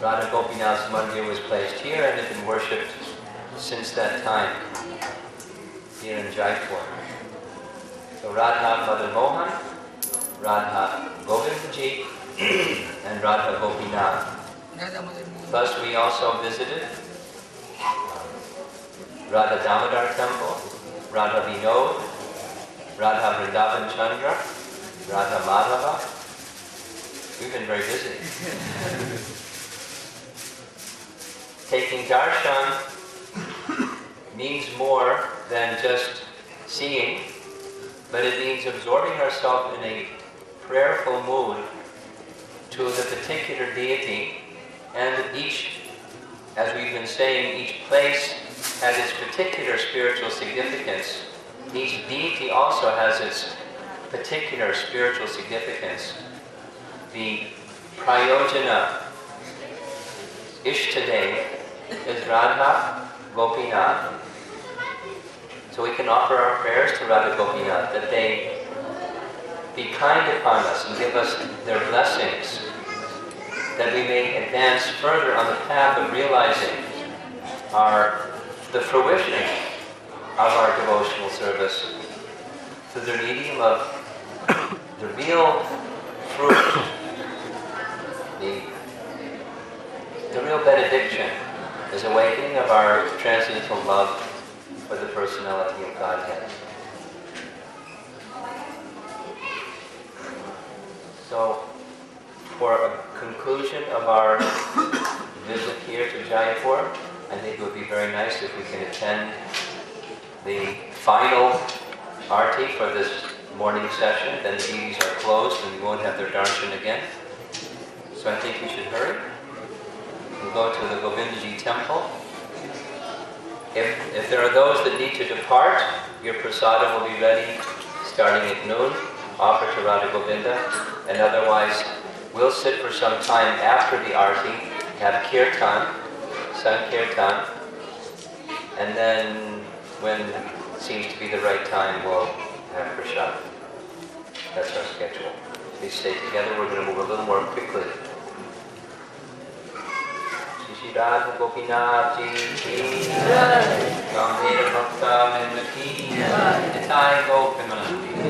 Radha-Gopinath's mandir was placed here and had been worshipped since that time here in Jaipur. So Radha Madan Mohan, Radha Govindaji, and Radha-Gopinath. Thus we also visited Radha-Damodar temple, Radha Vinod, Radha Vrndavan Chandra, Radha Madhava. We've been very busy. Taking darshan means more than just seeing, but it means absorbing ourselves in a prayerful mood to the particular deity, and each, as we've been saying, each place has its particular spiritual significance. Each deity also has its particular spiritual significance. The Prayojana Ishtade is Radha Gopinath. So we can offer our prayers to Radha Gopinath that they be kind upon us and give us their blessings, that we may advance further on the path of realizing the fruition of our devotional service through the medium of the real fruit, the real benediction is awakening of our transcendental love for the personality of Godhead. So, for a conclusion of our visit here to Jaipur, I think it would be very nice if we can attend the final arti for this morning session. Then the deities are closed and we won't have their darshan again. So I think we should hurry. We'll go to the Govindaji temple. If there are those that need to depart, your prasadam will be ready starting at noon, offered to Radha Govinda, and otherwise we'll sit for some time after the arti, have kirtan, Sankirtan, And then when it seems to be the right time, we'll have prashad. That's our schedule. We stay together, we're going to move a little more quickly. Shri Radha-Gopinath ji, Govinda Bhakta Vindaki, Nitai Gopinath.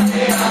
Hare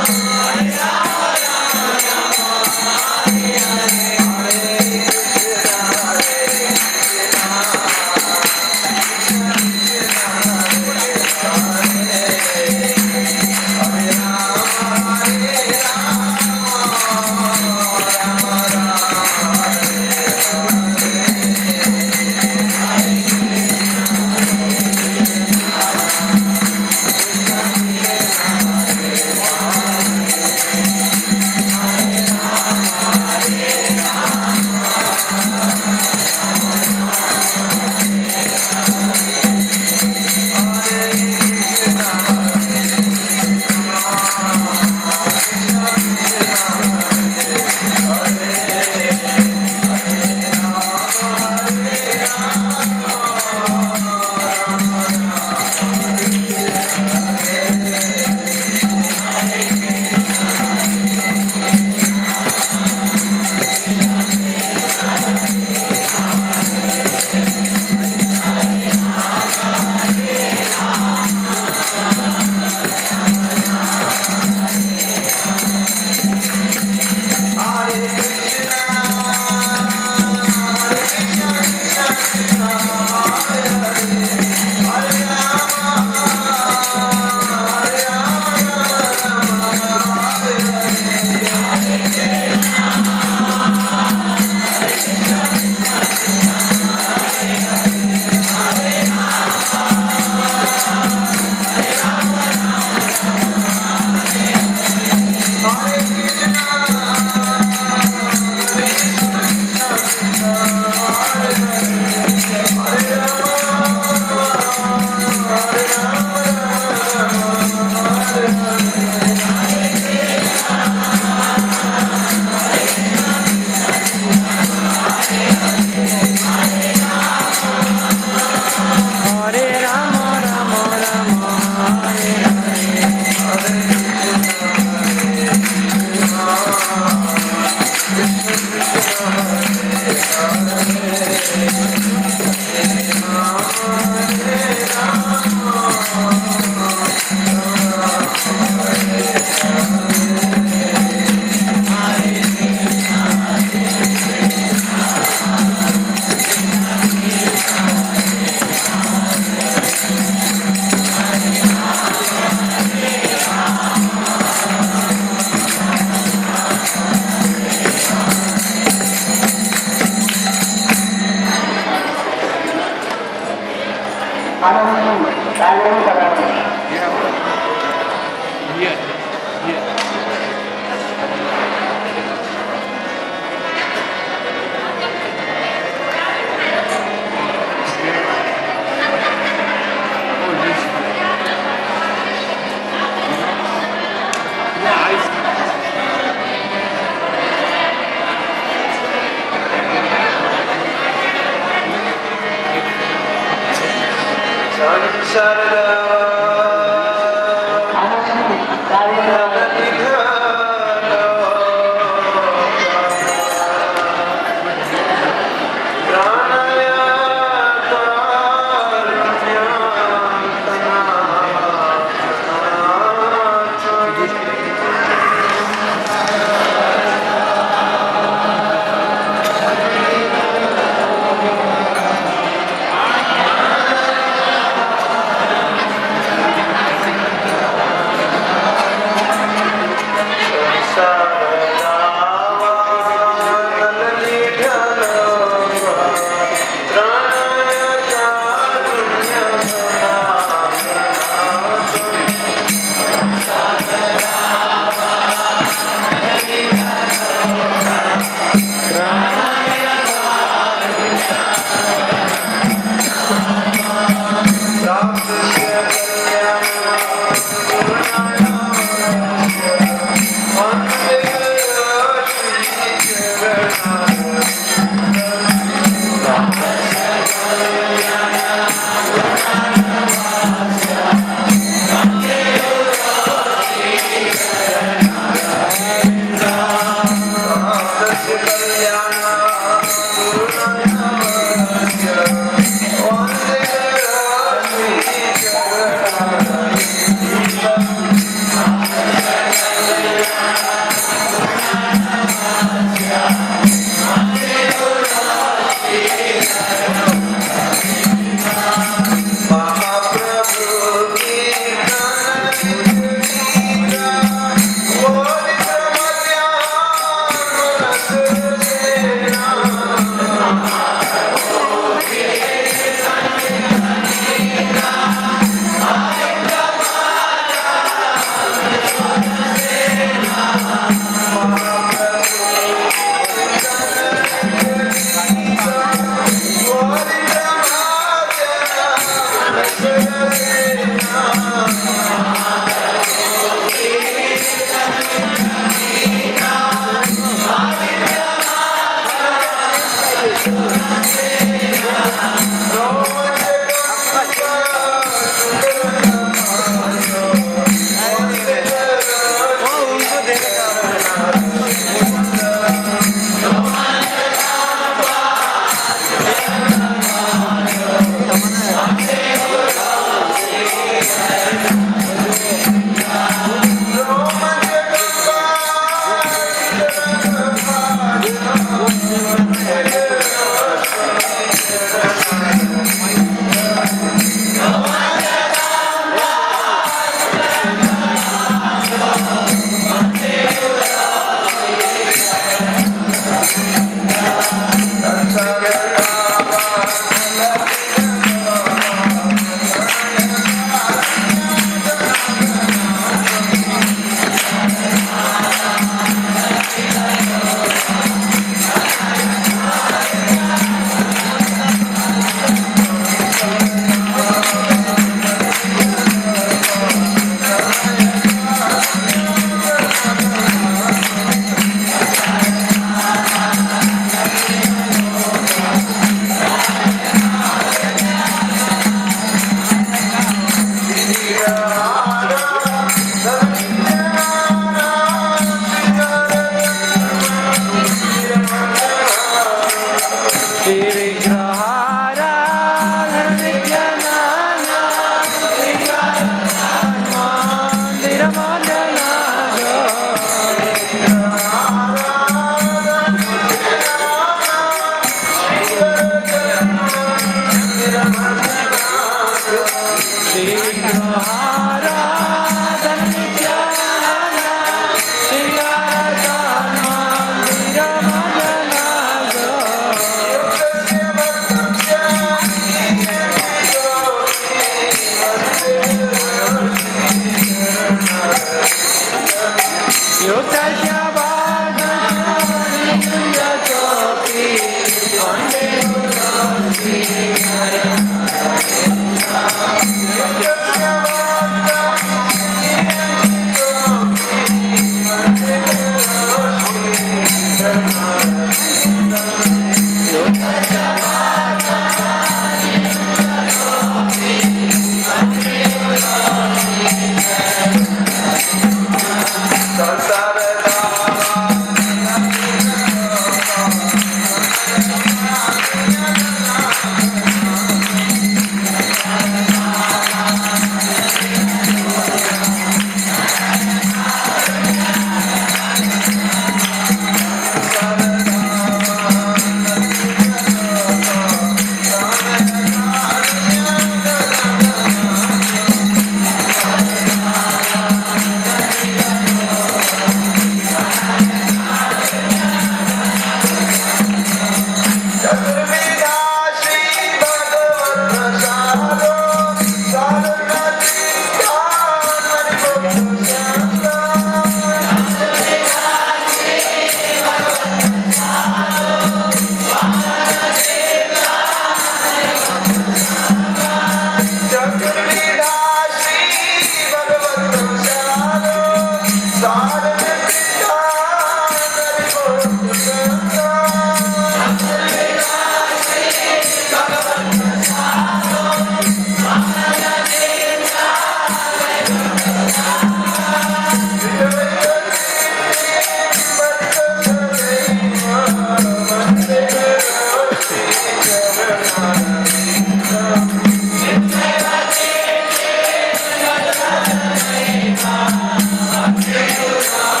Krishna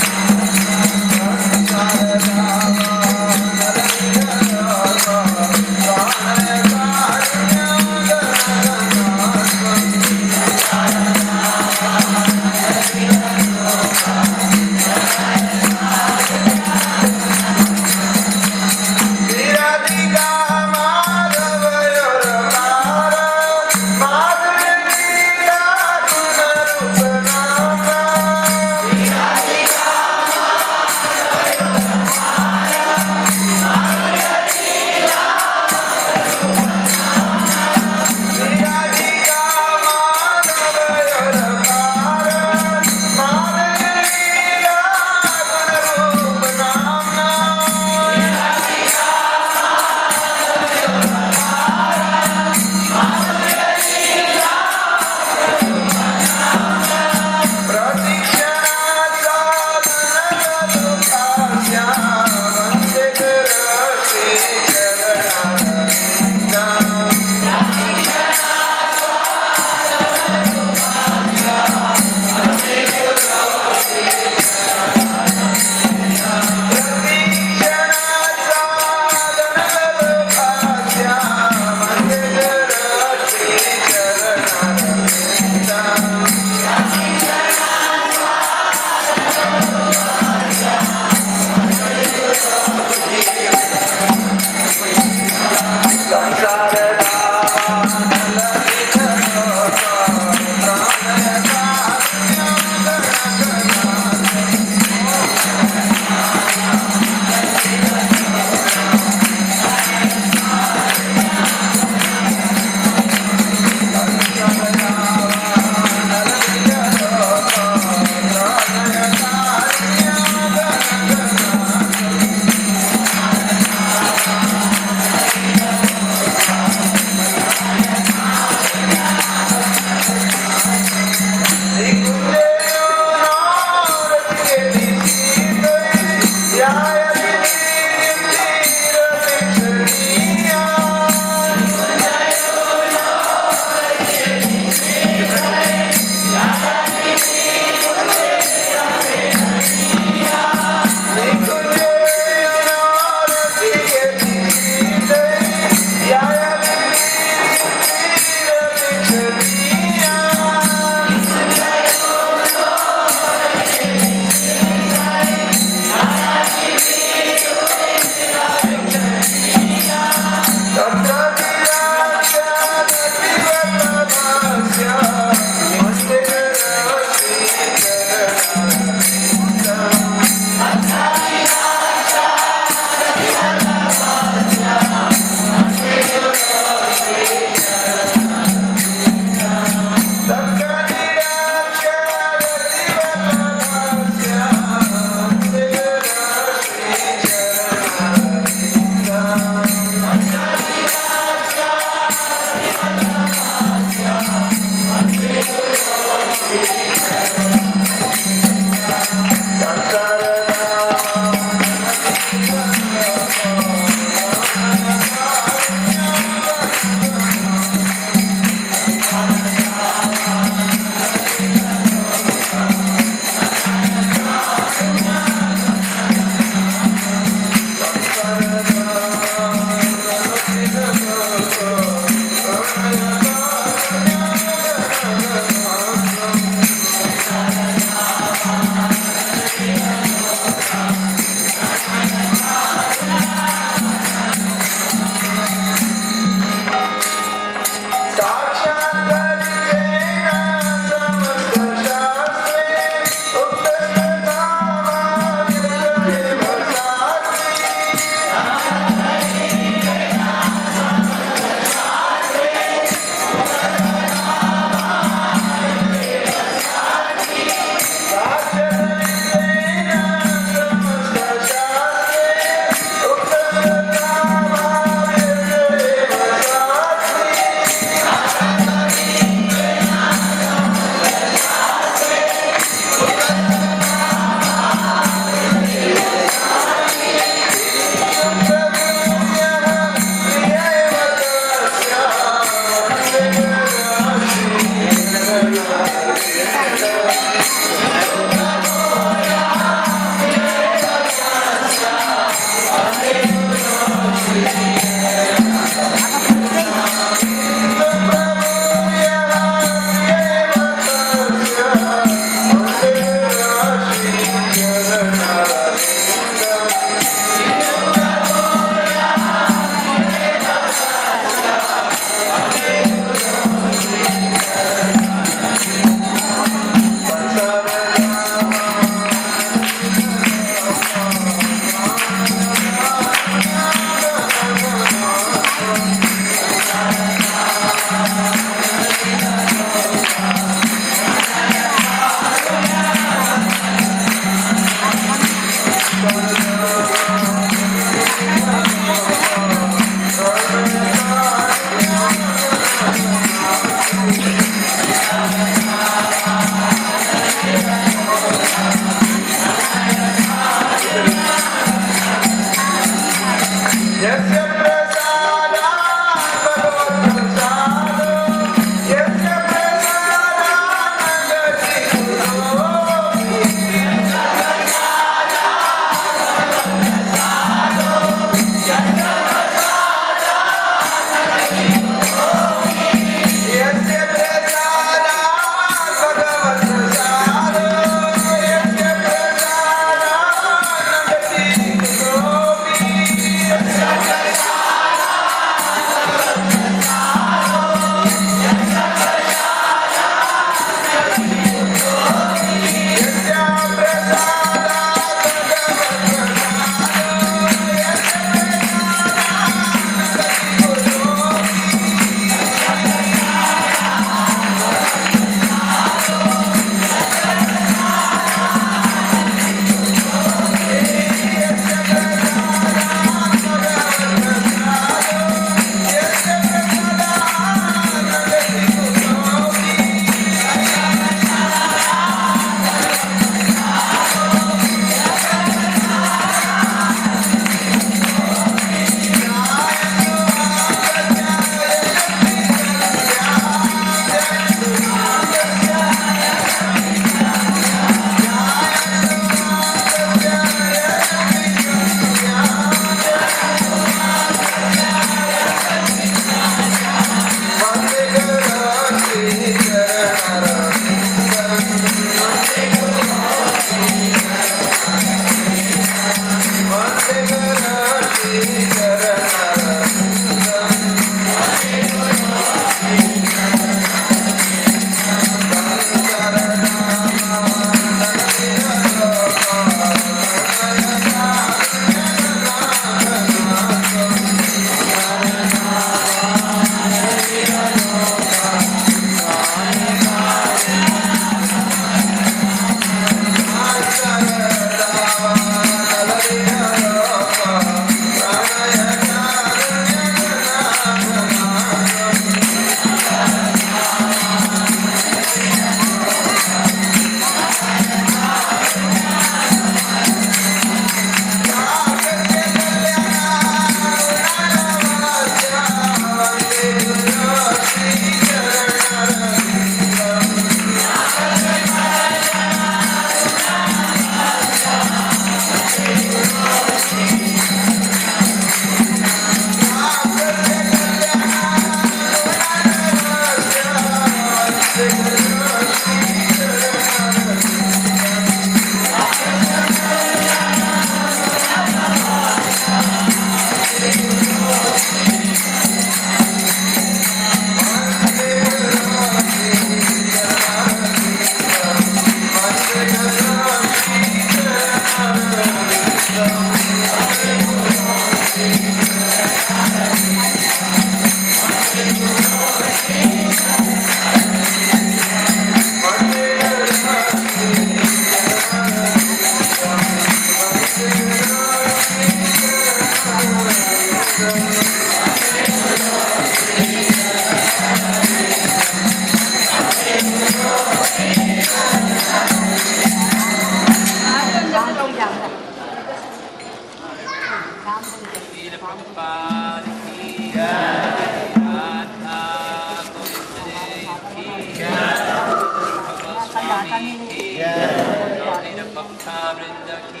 Govinda Bhakta Vrinda ki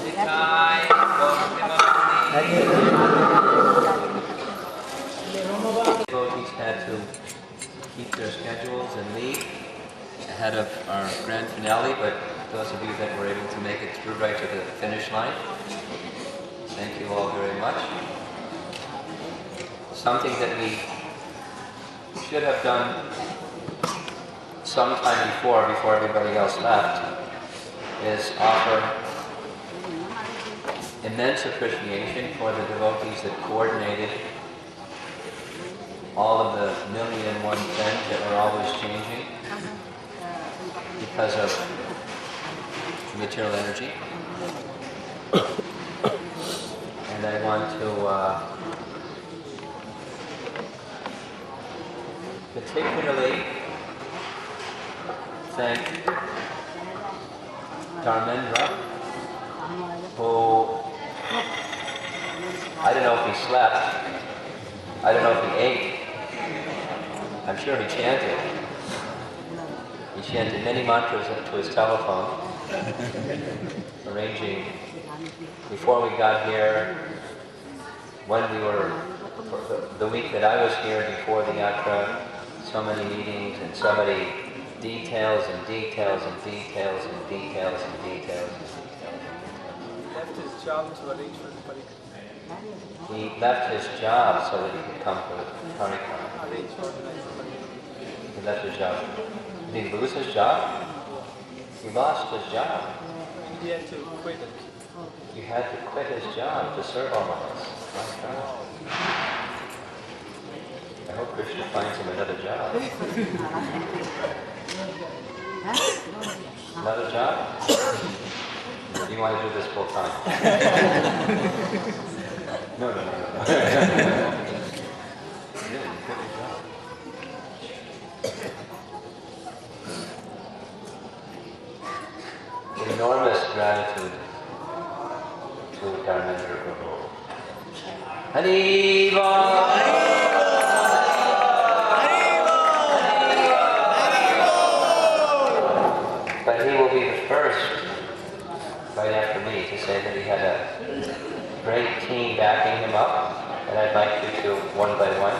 Nitai Devotees had to keep their schedules and leave ahead of our grand finale, but those of you that were able to make it through right to the finish line, thank you all very much. Something that we should have done sometime before everybody else left is offer immense appreciation for the devotees that coordinated all of the 1,000,001 things that were always changing because of material energy. And I want to particularly thank Dharmendra, who, I don't know if he slept, I don't know if he ate, I'm sure he chanted. He chanted many mantras to his telephone, arranging, before we got here, when we were, the week that I was here before the Yatra, so many meetings and so many details and details and details and details and details. He left his job to arrange for the parikram. He left his job so that he could come for the parikram. Arrange for the parikram. He left his job. Did he lose his job? He lost his job. He had to quit it. He had to quit his job to serve all of us. My God. I hope Krishna finds him another job. Another job? You want to do this full time? No. Really, quit your job. Enormous gratitude to Dharmendra Prabhu. Hariva! But he will be the first, right after me, to say that he had a great team backing him up, and I'd like you to, one by one,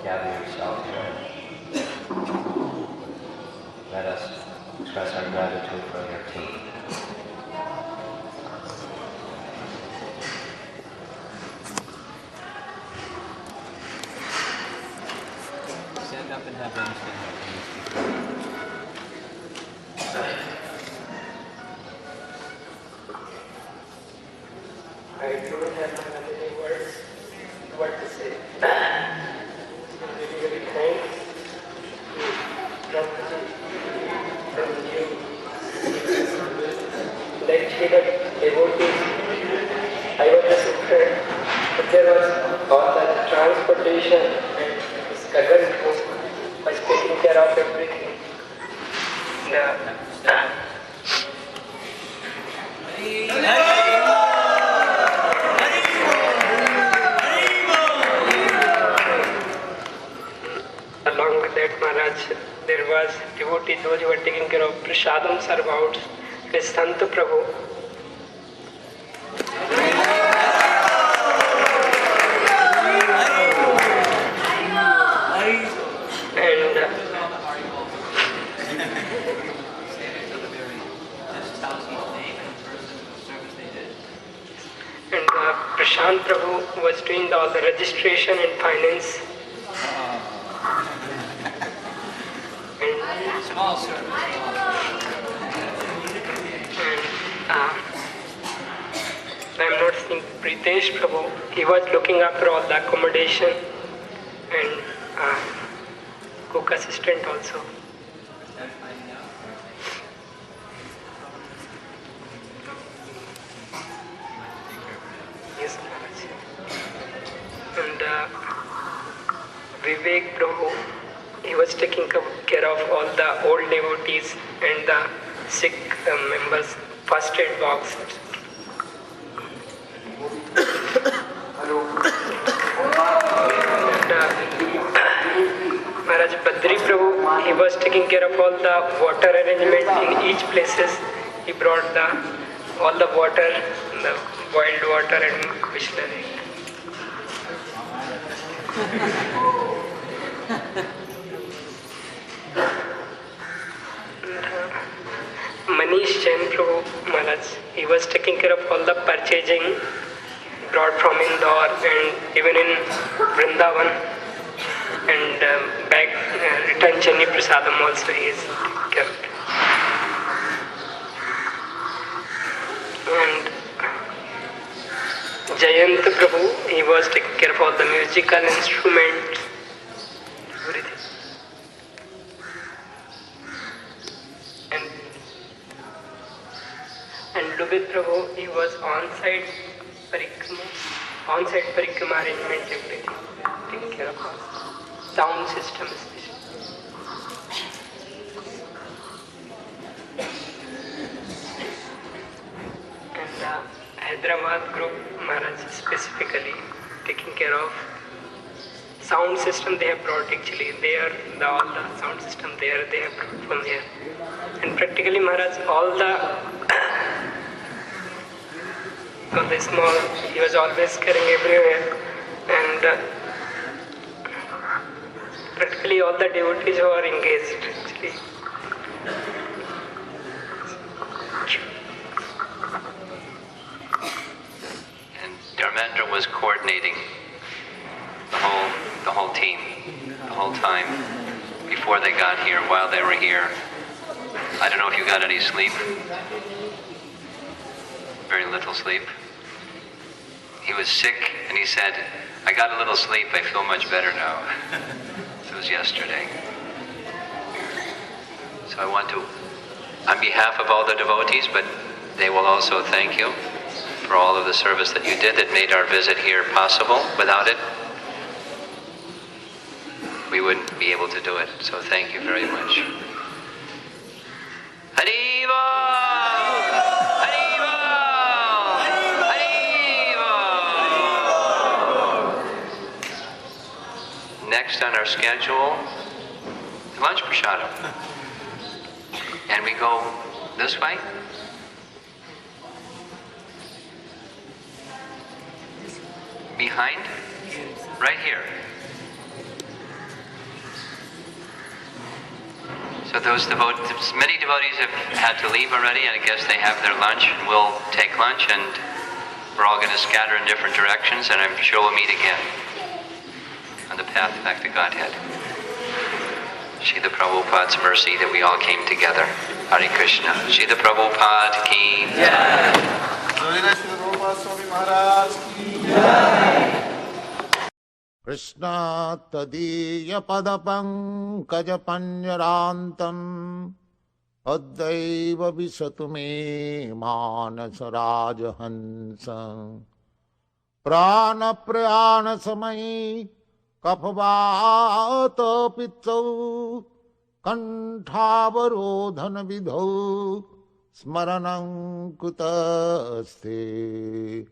gather yourself here. Let us express our gratitude for your team. Stand up and have them stand up. I don't have many words what to say. I'm really, really thankful to and you. Like Jiva devotees, I was just afraid, but there was all that transportation and this Gagan was taking care of everything. Along with that, Maharaj, there was devotees, those who were taking care of prasadam served out with Sant Prabhu. And Prashant Prabhu was doing all the registration and finance. Small service. And I'm not seeing Pritesh Prabhu. He was looking after all the accommodation and cook assistant also. Yes, Maharaj. And Vivek Prabhu, he was taking care of all the old devotees and the sick members, first aid box. And Maharaj Badri Prabhu, he was taking care of all the water arrangement in each places. He brought all the water, the boiled water and bisleri. Manish Jain Prabhu Maharaj, he was taking care of all the purchasing brought from Indore and even in Vrndavan, and back return journey prasadam also he is kept. And Jayant Prabhu, he was taking care of all the musical instruments, everything. And Lubit Prabhu, he was on-site parikrama arrangement, everything, taking care of all. Sound system especially. And the Hyderabad group Maharaj specifically taking care of sound system they have brought actually. All the sound system there they have brought from here. And practically Maharaj all the small, he was always carrying everywhere, and practically all the devotees who are engaged actually. And Dharmendra was coordinating the whole team, the whole time, before they got here, while they were here. I don't know if you got any sleep. Very little sleep. He was sick and he said, I got a little sleep, I feel much better now. This was yesterday. So I want to, on behalf of all the devotees, but they will also thank you for all of the service that you did that made our visit here possible. Without it, we wouldn't be able to do it. So thank you very much. Hariva! Next on our schedule, lunch prasadam. And we go this way. Behind? Right here. So many devotees have had to leave already, and I guess they have their lunch, and we'll take lunch, and we're all going to scatter in different directions, and I'm sure we'll meet again on the path back to Godhead. Srila Prabhupada's mercy that we all came together. Hare Krishna. Srila Prabhupada ki jai. Romapada Swami Maharaja ki jai. Krishna tadiya padapankaj panjarantam addaiva visatu me manasa rajahansa prana prayana samai kaphavata pitau kantavarodhana vidhau smaranam kutaste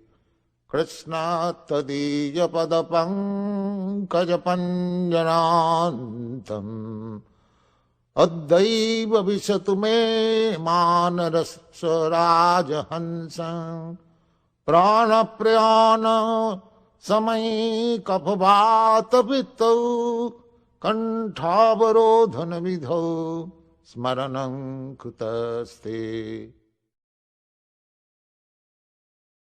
Krishna tadiya padapankaj panjarantam addaiva visatu me manarasa rajahansa prana prayana samai kaphavata pitau kantavarodhana vidhau smaranam kutaste